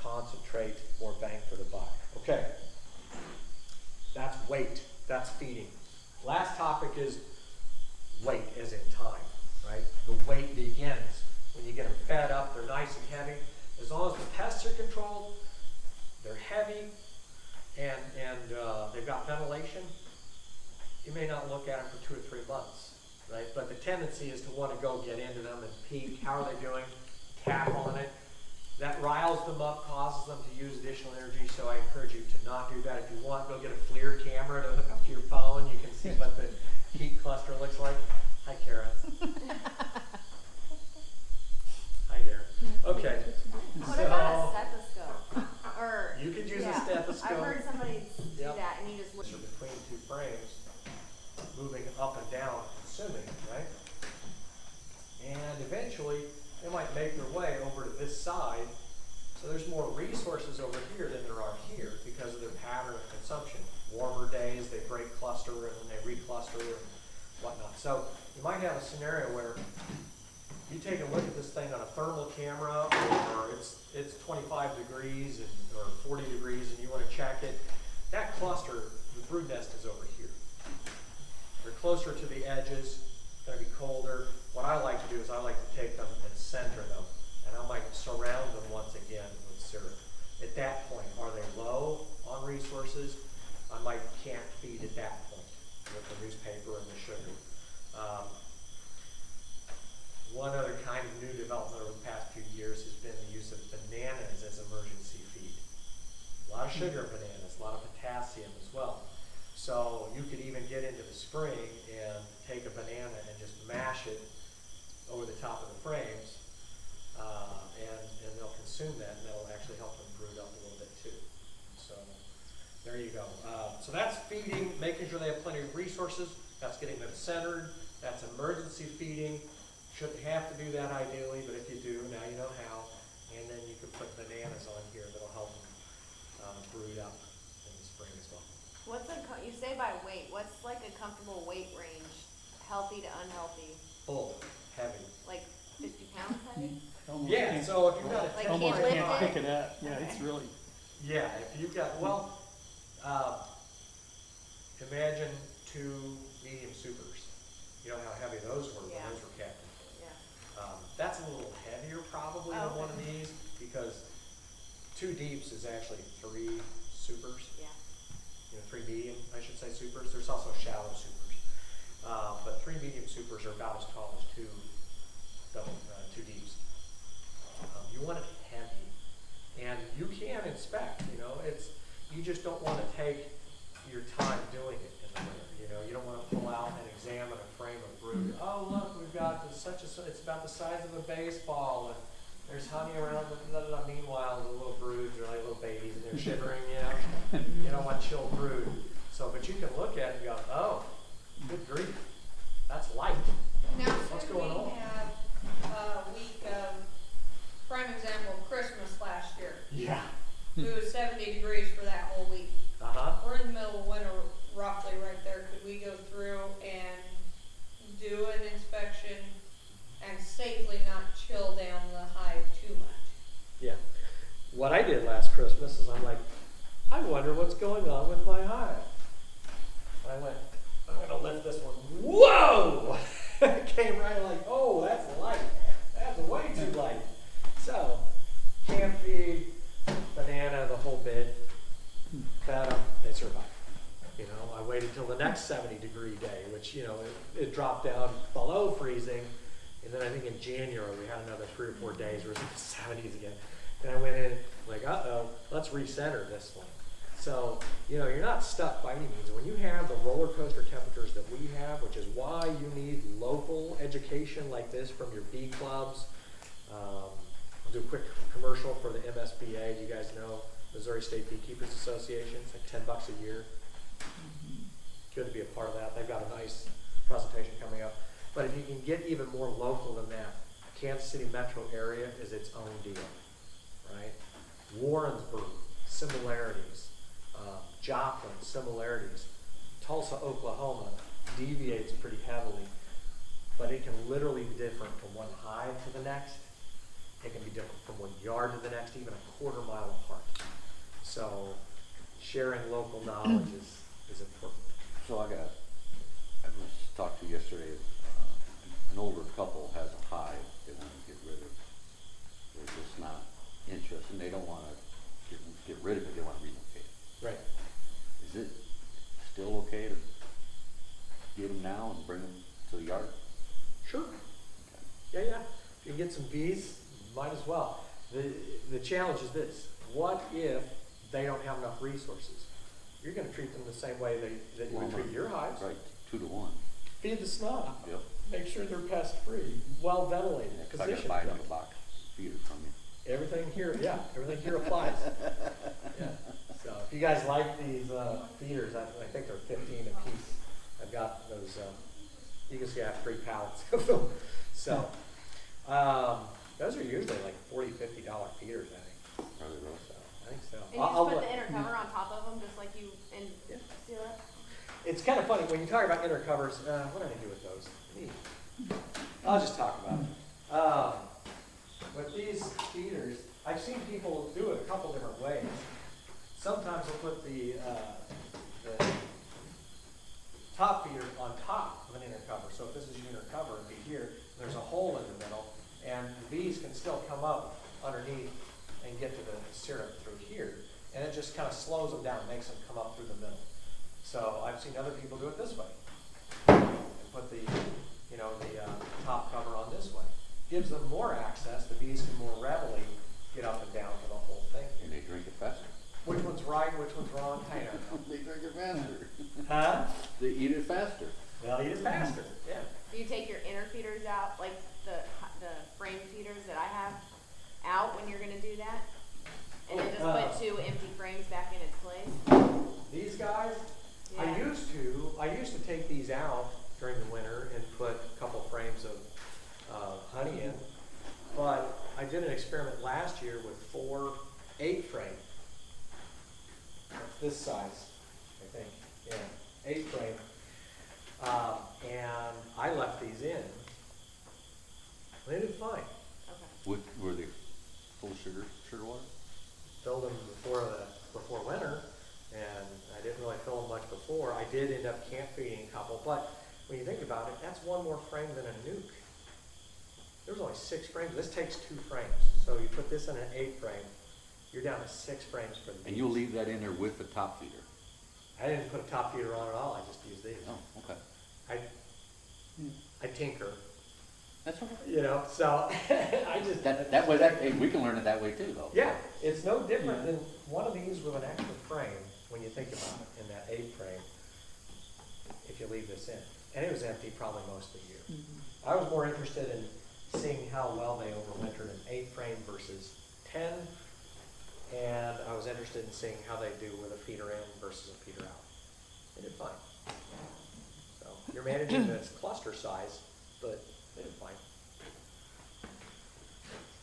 concentrate, more bang for the buck. Okay, that's weight, that's feeding. Last topic is weight as in time, right? The weight begins when you get them fed up, they're nice and heavy. As long as the pests are controlled, they're heavy, and they've got ventilation, you may not look at them for 2 or 3 months, right? But the tendency is to want to go get into them and peek, how are they doing, tap on it. That riles them up, causes them to use additional energy, so I encourage you to not do that. If you want, go get a FLIR camera to hook up to your phone. You can see what the heat cluster looks like. Hi, Kara. Hi there. Okay. What about a stethoscope? Or You could use a yeah, stethoscope. I've heard somebody do Yep. that, and you just look. Or between 2 frames, moving up and down, consuming, right? And eventually, they might make their way over to this side. So there's more resources over here than there are here because of their pattern of consumption. Warmer days, they break cluster and then they recluster and whatnot. So you might have a scenario where you take a look at this thing on a thermal camera, or it's 25 degrees or 40 degrees, and you want to check it. That cluster, the brood nest is over here. They're closer to the edges. It's going to be colder. What I like to do is I like to take them and center them, and I might surround them once again with syrup. At that point, are they low on resources? I might can't feed at that point with the newspaper and the sugar. One other kind of new development over the past few years has been the use of bananas as emergency feed. A lot of sugar in bananas, a lot of potassium as well. So you could even get into the spring and take a banana and just mash it over the top of the frames, and they'll consume that, and that'll actually help them brood up a little bit too. So there you go. So that's feeding, making sure they have plenty of resources. That's getting them centered. That's emergency feeding. Shouldn't have to do that ideally, but if you do, now you know how. And then you can put bananas on here that'll help them brood up in the spring as well. You say by weight, what's like a comfortable weight range? Healthy to unhealthy? Full, heavy. Like 50 pounds heavy? Almost Yeah, can't- so if you've got a Like 10 almost can't lift can't it? pick it up. Yeah, it's Okay. really. Yeah, if you've got, well, imagine two medium supers. You know how heavy those were when Yeah. those were captive. Yeah. That's a little heavier probably than Oh, one of okay. these, because two deeps is actually three supers. Yeah. You know, three medium, I should say, supers. There's also shallow supers. But three medium supers are about as tall as two deeps. You want it heavy, and you can inspect, you know, you just don't want to take your time doing it in the winter. You know, you don't want to pull out and examine a frame of brood. Oh, look, we've got it's about the size of a baseball, and there's honey around it. Meanwhile, the little broods are like little babies, and they're shivering, you know. You don't want chilled brood. So, but you can look at it and go, oh, good grief, that's light. Now, What's should going we on? have a week of, prime example of Christmas last year? Yeah. It was 70 degrees for that whole week. Uh-huh. We're in the middle of winter, roughly right there. Could we go through and do an inspection and safely not chill down the hive too much? Yeah. What I did last Christmas is I'm like, I wonder what's going on with my hive. And I went, I'm gonna lift this one. Whoa! It came right like, oh, that's light. That's way too light. So, camp feed, banana, the whole bit. Fed them, they survived. You know, I waited till the next 70-degree day, which, you know, it dropped down below freezing. And then I think in January we had another 3 or 4 days where it was in the 70s again. And I went in like, uh-oh, let's recenter this one. So, you know, you're not stuck by any means. When you have the roller coaster temperatures that we have, which is why you need local education like this from your bee clubs. I'll do a quick commercial for the MSBA. You guys know Missouri State Beekeepers Association. It's like $10 a year. Good to be a part of that. They've got a nice presentation coming up. But if you can get even more local than that, Kansas City metro area is its own deal, right? Warrensburg, similarities. Joplin, similarities. Tulsa, Oklahoma, deviates pretty heavily, but it can literally be different from one hive to the next. It can be different from one yard to the next, even a quarter mile apart. So sharing local knowledge is important. So I was talked to yesterday, an older couple has a hive they want to get rid of. They're just not interested, and they don't want to get rid of it, they want to relocate it. Right. Is it still okay to get them now and bring them to the yard? Sure. Okay. Yeah. If you can get some bees, might as well. The challenge is this: what if they don't have enough resources? You're going to treat them the same way that you would treat your hives. Right, 2 to 1. Feed the snob. Yep. Make sure they're pest free, well ventilated, So I got to positioned. buy a new box feeder from you. Everything here, yeah, everything here applies. Yeah. So if you guys like these feeders, I think they're 15 a piece. I've got those. You can see I have 3 pallets of them. So those are usually like $40, $50 feeders, I think. Are they really? So I think so. And you just put the inner cover on top of them, just like you seal it? It's kind of funny when you talk about inner covers. What did I do with those? I'll just talk about it. With these feeders, I've seen people do it a couple different ways. Sometimes they'll put the top feeder on top of an inner cover. So if this is your inner cover, it'd be here. There's a hole in the middle, and the bees can still come up underneath and get to the syrup through here. And it just kind of slows them down, makes them come up through the middle. So I've seen other people do it this way. And put the top cover on this way. Gives them more access. The bees can more readily get up and down for the whole thing. And they drink it faster. Which one's right, which one's wrong? I don't know. They drink it faster. Huh? They eat it faster. They'll eat it faster. Yeah. Do you take your inner feeders out, like the frame feeders that I have, out when you're gonna do that? And then just put 2 empty frames back in its place? These guys, Yeah. I used to take these out during the winter and put a couple frames of honey in. But I did an experiment last year with 4 8-frame. This size, I think. Yeah, 8-frame. And I left these in. They did fine. Okay. Were they full of sugar water? Filled them before winter, and I didn't really fill them much before. I did end up camp feeding a couple, but when you think about it, that's one more frame than a nuke. There's only 6 frames. This takes 2 frames. So you put this in an 8 frame, you're down to 6 frames for the bees. And you'll leave that in there with the top feeder? I didn't put a top feeder on at all. I just used these. Oh, okay. I tinker, That's all right. you know, so I just. That way, hey, we can learn it that way too, though. Yeah, it's no different than one of these with an extra frame, when you think about it, in that 8 frame, if you leave this in. And it was empty probably most of the year. I was more interested in seeing how well they overwintered in 8 frame versus 10. And I was interested in seeing how they do with a feeder in versus a feeder out. They did fine. So you're managing this cluster size, but they did fine.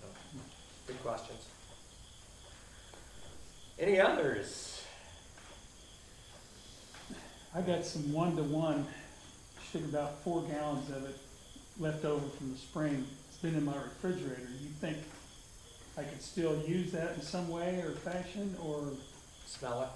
So, good questions. Any others? I got some 1-to-1, should about 4 gallons of it left over from the spring. It's been in my refrigerator. You think I could still use that in some way or fashion, or Smell it?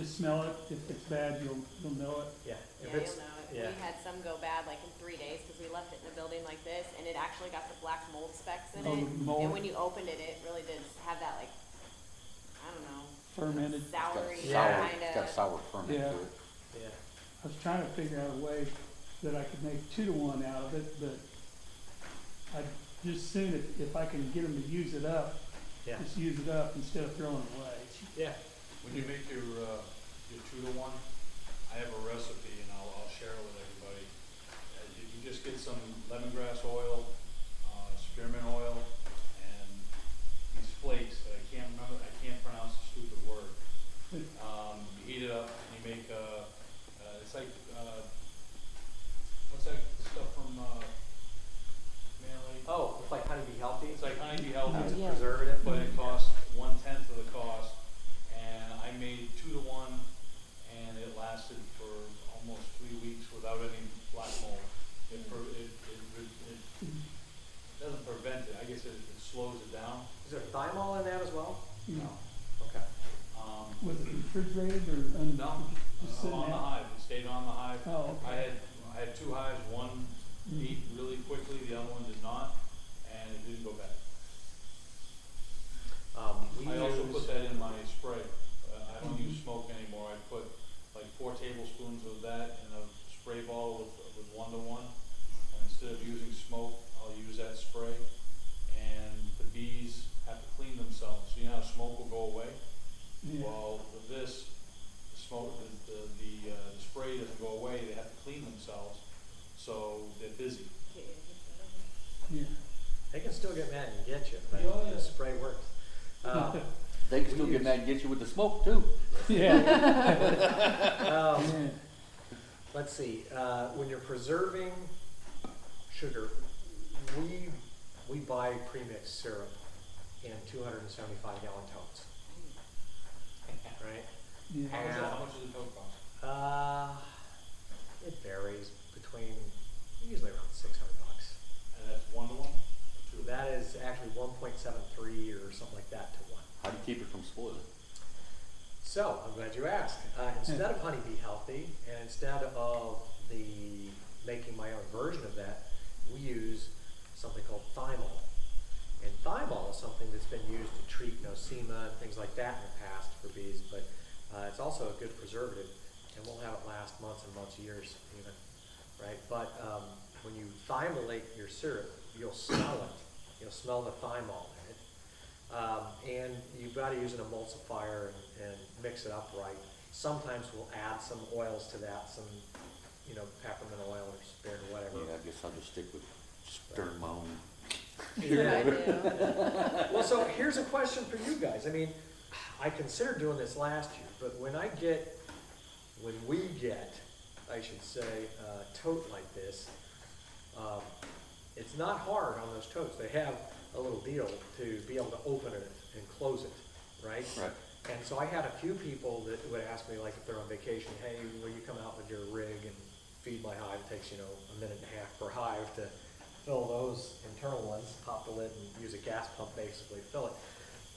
just smell it? If it's bad, you'll know it. Yeah. Yeah, If it's, you'll know it. yeah. We had some go bad like in 3 days because we left it in a building like this, and it actually got the black mold specks in Oh, it. mold. And when you opened it, it really did have that like, I don't know, Fermented. It's got soury Yeah. kind It's got of. sour ferment Yeah. to it. Yeah. I was trying to figure out a way that I could make 2-to-1 out of it, but I'd just soon, if I can get them to use it up, Yeah. just use it up instead of throwing it away. Yeah. When you make your 2-to-1, I have a recipe and I'll share it with everybody. You just get some lemongrass oil, spearmint oil, and these flakes that I can't remember, I can't pronounce the stupid word. You heat it up and you make it's like, what's that stuff from, Manly? Oh, it's like Honey Bee Healthy? It's like Honey Bee Healthy. It's a Yeah. preservative. But it costs 1/10 of the cost, and I made 2-to-1, and it lasted for almost 3 weeks without any black mold. It doesn't prevent it, I guess it slows it down. Is there thymol in that as well? You know, Okay. was it refrigerated or No, just sitting on the out? hive, it stayed on the hive. Oh, okay. I had 2 hives, one ate really quickly, the other one did not, and it didn't go bad. I also put that in my spray. I don't use smoke anymore. I put like 4 tablespoons of that in a spray bottle with 1-to-1. And instead of using smoke, I'll use that spray. And the bees have to clean themselves. So you know how smoke will go away? Yeah. Well, with this, the smoke, the spray doesn't go away. They have to clean themselves. So they're busy. Yeah. They can still get mad and get you, but Oh, yeah. the spray works. They can We still get use- mad and get you with the smoke too. Yeah. Um, let's see, when you're preserving sugar, we buy premixed syrup in 275 gallon totes, right? Yeah. How much does a tote cost? It varies between, usually around $600. And that's 1-to-1? That is actually 1.73 or something like that to 1. How do you keep it from spoiling? So, I'm glad you asked. Instead of Honey Bee Healthy, and instead of making my own version of that, we use something called thymol. And thymol is something that's been used to treat nosema and things like that in the past for bees, but it's also a good preservative, and we'll have it last months and months, years even, right? But when you thymolate your syrup, you'll smell it. You'll smell the thymol in it. And you've got to use an emulsifier and mix it up right. Sometimes we'll add some oils to that, some, peppermint oil or spirit or whatever. Yeah, I guess I'll just stick with stern moan. I do. Well, so here's a question for you guys. I mean, I considered doing this last year, but when we get, I should say, a tote like this, it's not hard on those totes. They have a little deal to be able to open it and close it, right? Right. And so I had a few people that would ask me, like if they're on vacation, hey, will you come out with your rig and feed my hive? It takes, a minute and a half per hive to fill those internal ones, pop the lid and use a gas pump basically fill it.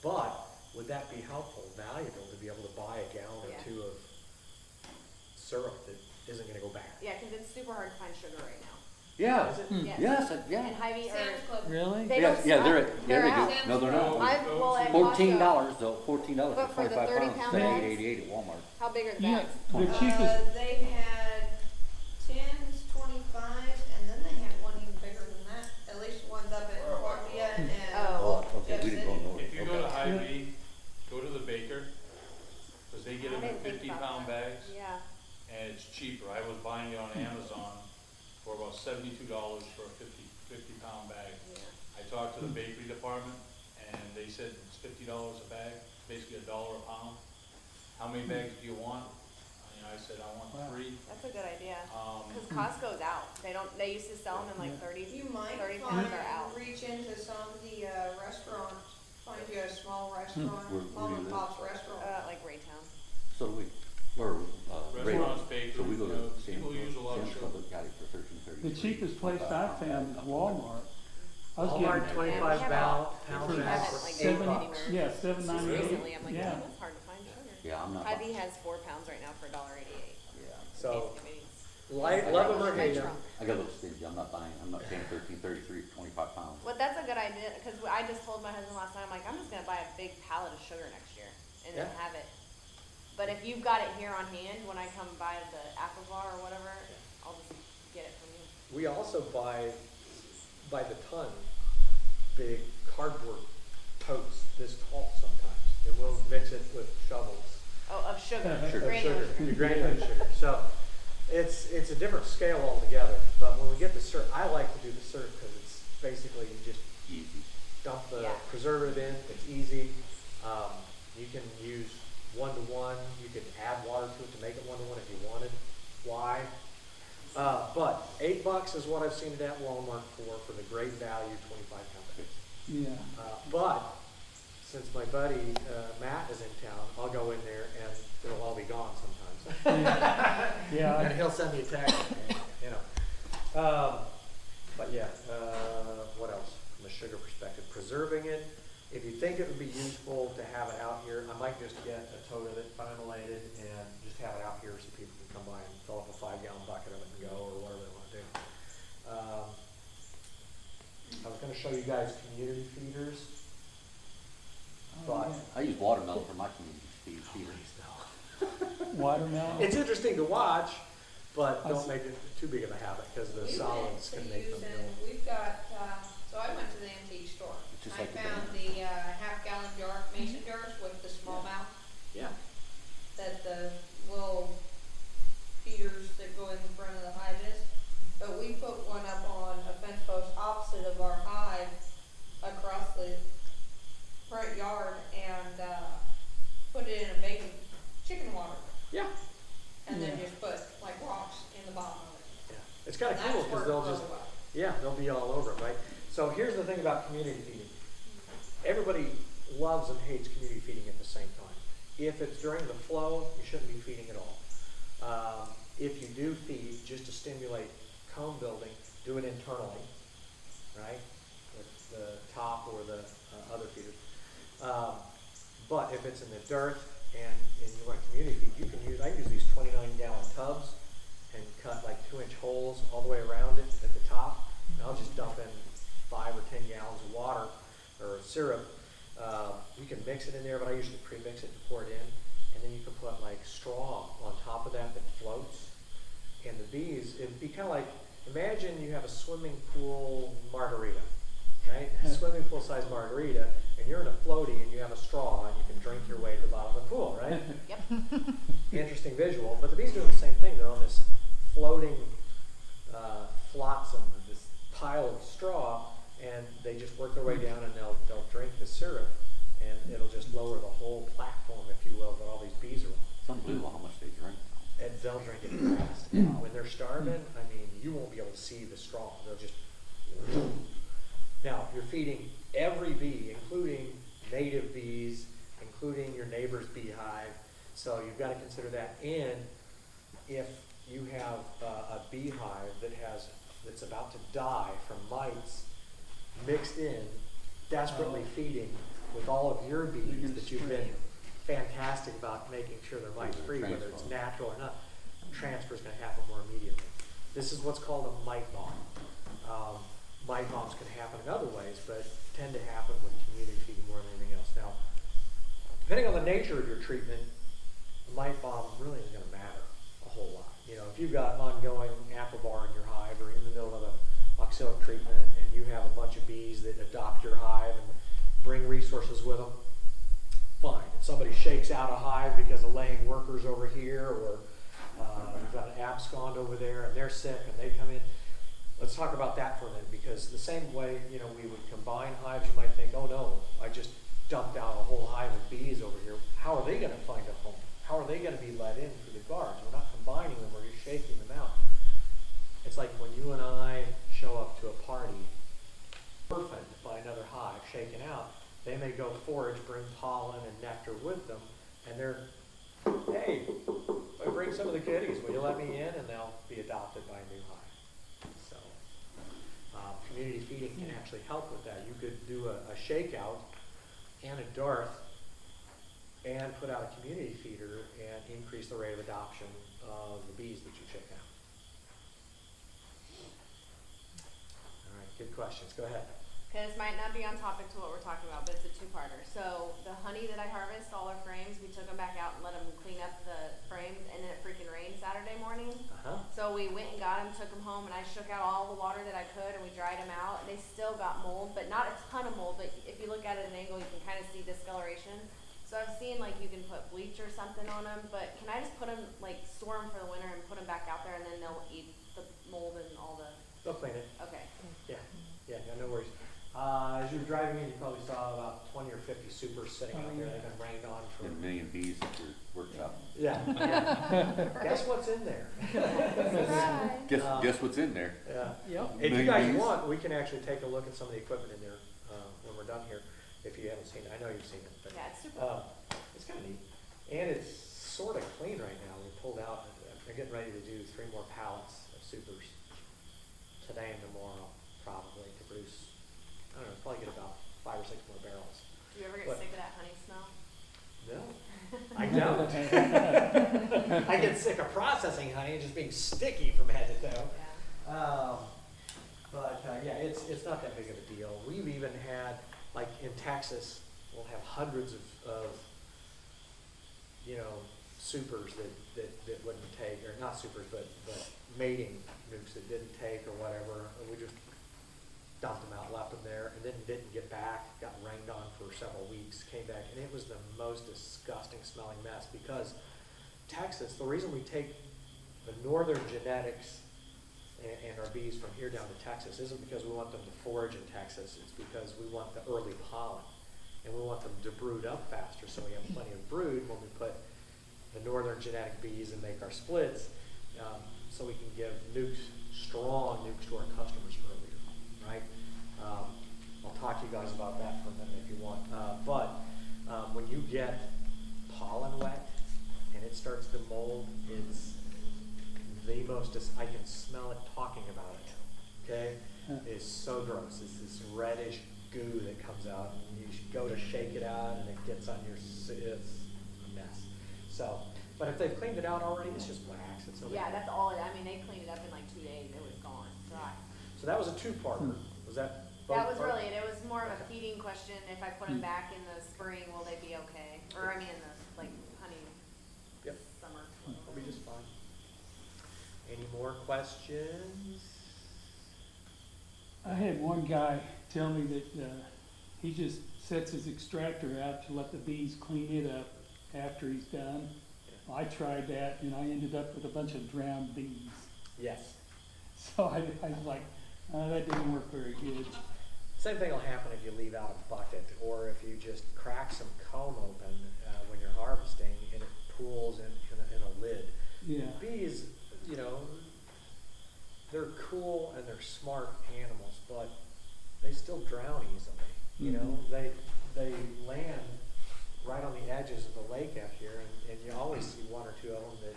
But would that be helpful, valuable to be able to buy a gallon or Yeah. two of syrup that isn't gonna go bad. Yeah, cause it's super hard to find sugar right now. Yeah, Is it? Yes. yes, yeah. And Hy-Vee Sam's are, Club. Really? they Yes, don't yeah, they're, stop. yeah, they out. do. No, they're not. Well, at $14 Costco, though, $14 But for for the 25 30 pounds, pound instead of bags? $8.88 at Walmart. how big are the Yeah, bags? the cheapest, They had 10s, 25s, and then they had one even bigger than that. At least one's up at Columbia and Oh. Oh, okay, we didn't go north. If you go to Okay. Hy-Vee, go to the baker, cause they get I them in didn't think 50-pound about that. bags, Yeah, and it's cheaper. I was buying it on Amazon for about $72 for a 50-pound bag. yeah. I talked to the bakery department, and they said it's $50 a bag, basically $1 a pound. How many bags do you want? I said, I want Wow. 3. That's a good idea. Um, Cause Costco's out. They used to sell them in like 30. you might 30 find, pounds are out. reach into some of the restaurants, find you a small restaurant, Where mom do you and live? pop's restaurant. Like Raytown. So do we, or, Ray- Restaurants, bakeries, so we go you know, to Sam's people use a lot of Sam's Club, sugar. got it for $13.33. the cheapest place I found is Walmart. I was Walmart, getting, 25 Yeah, we pound We bags haven't for like $7, been anywhere. yeah, Just $7.98, recently, I'm like, yeah. oh, it's hard to find sugar. Yeah, I'm not. Hy-Vee has 4 pounds right now for $1.88. Yeah. So, Like, love them or hate them. I got a little stingy, I'm not paying $13.33 for 25 pounds. Well, that's a good idea, cause I just told my husband last night, I'm like, I'm just gonna buy a big pallet of sugar next year and then Yeah. have it. But if you've got it here on hand, when I come by the Apple Bar or whatever, I'll just get it from you. We also buy by the ton big cardboard totes this tall sometimes, and we'll mix it with shovels Oh, of sugar, Sugar. of granular. sugar, your granulated sugar. So it's a different scale altogether. But when we get the syrup, I like to do the syrup because it's basically you just Easy. dump the Yeah. preservative in. It's easy. You can use 1-to-1. You can add water to it to make it 1-to-1 if you wanted. Why? But $8 is what I've seen it at Walmart for the great value 25-pound bags. yeah. But since my buddy Matt is in town, I'll go in there and it'll all be gone sometimes. Yeah, And he'll send me a text, you know. But yeah, what else from a sugar perspective? Preserving it. If you think it would be useful to have it out here, I might just get a tote of it, vinylated, and just have it out here so people can come by and fill up a 5-gallon bucket of it and go, or whatever they want to do. I was going to show you guys community feeders. Oh, I use watermelon for my community feeder. yeah. Watermelon. It's interesting to watch, but I don't see. make it too big of a habit because the We've solids been can make them using- ill. We've got, so I went to the antique store. Just I like the found banana. the half-gallon jar, mason jars with the small mouth, Yeah. that the little feeders that go in the front of the hive is. But we put one up on a fence post opposite of our hive across the front yard and put it in a baking chicken water. Yeah. And then Yeah. just put like rocks in the bottom of it. Yeah. It's kind of And cool that's because worked they'll really just, well. yeah, they'll be all over it, right? So here's the thing about community feeding. Everybody loves and hates community feeding at the same time. If it's during the flow, you shouldn't be feeding at all. If you do feed just to stimulate comb building, do it internally, right? With the top or the other feeders. But if it's in the dirt and you want community feed, you can use, I use these 29-gallon tubs and cut like 2-inch holes all the way around it at the top. And I'll just dump in 5 or 10 gallons of water or syrup. You can mix it in there, but I usually pre-mix it and pour it in. And then you can put like straw on top of that floats. And the bees, it'd be kind of like, imagine you have a swimming pool margarita, right? A swimming pool size margarita, and you're in a floaty and you have a straw and you can drink your way to the bottom of the pool, right? Yep. Interesting visual, but the bees doing the same thing. They're on this floating flotsam, this pile of straw, and they just work their way down and they'll drink the syrup, and it'll just lower the whole platform, if you will, that all these bees are on. It's unbelievable how much they drink. And they'll drink it fast. When they're starving, I mean, you won't be able to see the straw. They'll just. Now, you're feeding every bee, including native bees, including your neighbor's beehive. So you've got to consider that. And if you have a beehive that's about to die from mites mixed in, desperately feeding with all of your bees that you've been fantastic about making sure they're mite free, whether it's natural or not. transfer is gonna happen more immediately. This is what's called a mite bomb. Mite bombs can happen in other ways, but tend to happen with community feeding more than anything else. Now, depending on the nature of your treatment, the mite bomb really isn't gonna matter a whole lot. You know, if you've got ongoing apple-bar in your hive, or in the middle of a oxalic treatment, and you have a bunch of bees that adopt your hive and bring resources with them, fine. If somebody shakes out a hive because of laying workers over here, or you've got an abscond over there and they're sick and they come in, let's talk about that for a minute, because the same way, you know, we would combine hives, you might think, oh no, I just dumped out a whole hive of bees over here. How are they gonna find a home? How are they gonna be let in through the guards? We're not combining them, we're just shaking them out. It's like when you and I show up to a party, orphaned by another hive, shaken out, they may go forage, bring pollen and nectar with them, and they're, hey, I bring some of the goodies, will you let me in? And they'll be adopted by a new hive. So, community feeding can actually help with that. You could do a shakeout and a dearth and put out a community feeder and increase the rate of adoption of the bees that you shake out. All right, good questions. Go ahead. Okay, this might not be on topic to what we're talking about, but it's a two-parter. So the honey that I harvest, all our frames, we took them back out and let them clean up the frames, and then it freaking rained Saturday morning. So we went and got them, took them home, and I shook out all the water that I could, and we dried them out. They still got mold, but not a ton of mold, but if you look at it at an angle, you can kind of see discoloration. So I've seen like you can put bleach or something on them, but can I just put them, like store them for the winter and put them back out there, and then they'll eat the mold and all the, They'll clean it. okay. Yeah, no worries. As you were driving in, you probably saw about 20 or 50 supers sitting out there. They've been rained on for And a million bees at your workshop. Yeah. Guess what's in there? Guess what's in there? Yeah. If you Million guys bees. want, we can actually take a look at some of the equipment in there when we're done here. If you haven't seen it, I know you've seen it. But, Yeah, it's super. it's kind of neat, and it's sort of clean right now. We pulled out. They're getting ready to do 3 more pallets of supers today and tomorrow, probably, to produce. I don't know, probably get about 5 or 6 more barrels. Do you ever get What? sick of that honey smell? No, I don't. I get sick of processing honey and just being sticky from head to toe. Yeah. Yeah, it's not that big of a deal. We've even had, like in Texas, we'll have hundreds of you know, supers that wouldn't take, or not supers, but mating nukes that didn't take or whatever. And we just dumped them out, left them there, and then didn't get back, got rained on for several weeks, came back, and it was the most disgusting smelling mess, because Texas, the reason we take the northern genetics and our bees from here down to Texas isn't because we want them to forage in Texas, it's because we want the early pollen, and we want them to brood up faster, so we have plenty of brood when we put the northern genetic bees and make our splits, so we can give nukes, strong nukes to our customers earlier, right? I'll talk to you guys about that for a minute if you want. When you get pollen wet and it starts to mold, it's the most, I can smell it talking about it now, okay? It's so gross. It's this reddish goo that comes out, and you should go to shake it out and it gets on your, it's a mess. So, but if they've cleaned it out already, it's just wax. It's okay. Yeah, that's all it, I mean, they cleaned it up in like 2 days, it was gone, dry. So that was a 2-parter. Was that both That was parts? really it. It was more of a feeding question. If I put them back in the spring, will they be okay? Or I mean, in the like honey Yep. summer. It'll be just fine. Any more questions? I had one guy tell me that he just sets his extractor out to let the bees clean it up after he's done. I tried that and I ended up with a bunch of drowned bees. Yes. So I was like, that didn't work very good. Same thing will happen if you leave out a bucket, or if you just crack some comb open when you're harvesting and it pools in a lid. Yeah. Bees, you know, they're cool and they're smart animals, but they still drown easily. You know, they land right on the edges of the lake out here, and you always see 1 or 2 of them that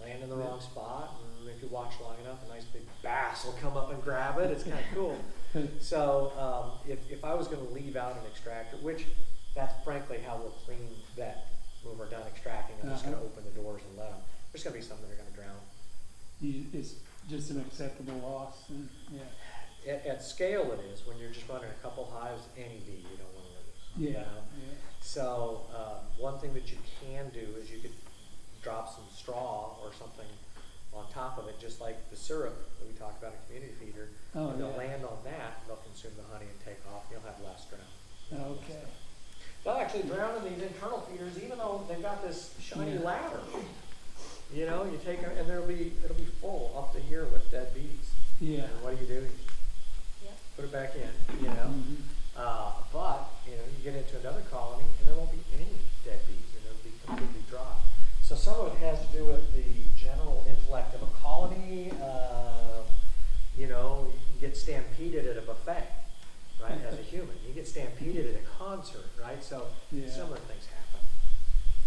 land in the wrong spot, and if you watch long enough, a nice big bass will come up and grab it. It's kind of cool. So if I was going to leave out an extractor, which that's frankly how we'll clean that when we're done extracting, I'm just going to open the doors and let them. there's gonna be some that are gonna drown. It's just an acceptable loss, and, yeah, At scale it is, when you're just running a couple hives, any bee you don't wanna lose. you yeah, know? yeah. So, one thing that you can do is you could drop some straw or something on top of it, just like the syrup that we talked about in community feeder. Oh, When they'll yeah. land on that, they'll consume the honey and take off, you'll have less drown. Okay. They'll actually drown in these internal feeders, even though they've got this shiny Yeah. ladder. You know, you take them, and it'll be full up to here with dead bees. Yeah. And what do? You Yep. put it back in, you know? Mhm. But, you know, you get into another colony and there won't be any dead bees and it'll be completely dry. So some of it has to do with the general intellect of a colony. You know, you can get stampeded at a buffet, right, as a human. You get stampeded at a concert, right? So Yeah. similar things happen.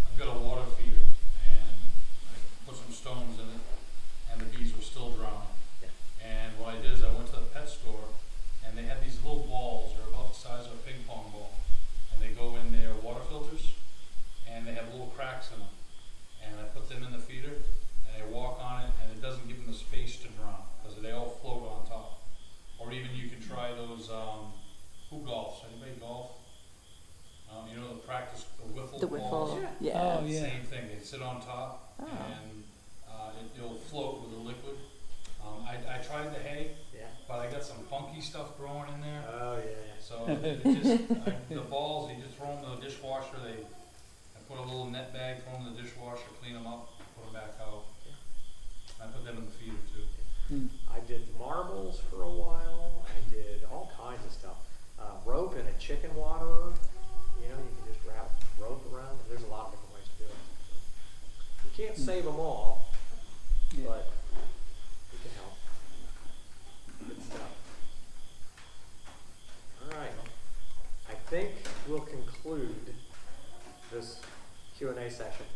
I've got a water feeder, and I put some stones in it, and the bees were still drowning. Yeah. And what I did is I went to the pet store, and they had these little balls, they're about the size of a ping pong ball, and they go in their water filters, and they have little cracks in them. And I put them in the feeder, and they walk on it, and it doesn't give them the space to drown, because they all float on top. Or even you can try those, who golfs? Anybody golf? You know, the practice, the wiffle The balls? wiffle, Yeah. yeah. Oh, yeah. Same thing, they sit on top, Oh. and it'll float with the liquid. I tried the hay, Yeah. but I got some funky stuff growing in there. Oh, yeah. So it just, the balls, you just throw them in the dishwasher, I put a little net bag, throw them in the dishwasher, clean them up, put them back out. I put them in the feeder too. Mm. I did marbles for a while. I did all kinds of stuff. Rope in a chicken waterer. You know, you can just wrap rope around. There's a lot of different ways to do it. You can't save them all, Yeah. but you can help. Good stuff. All right. I think we'll conclude this Q&A session.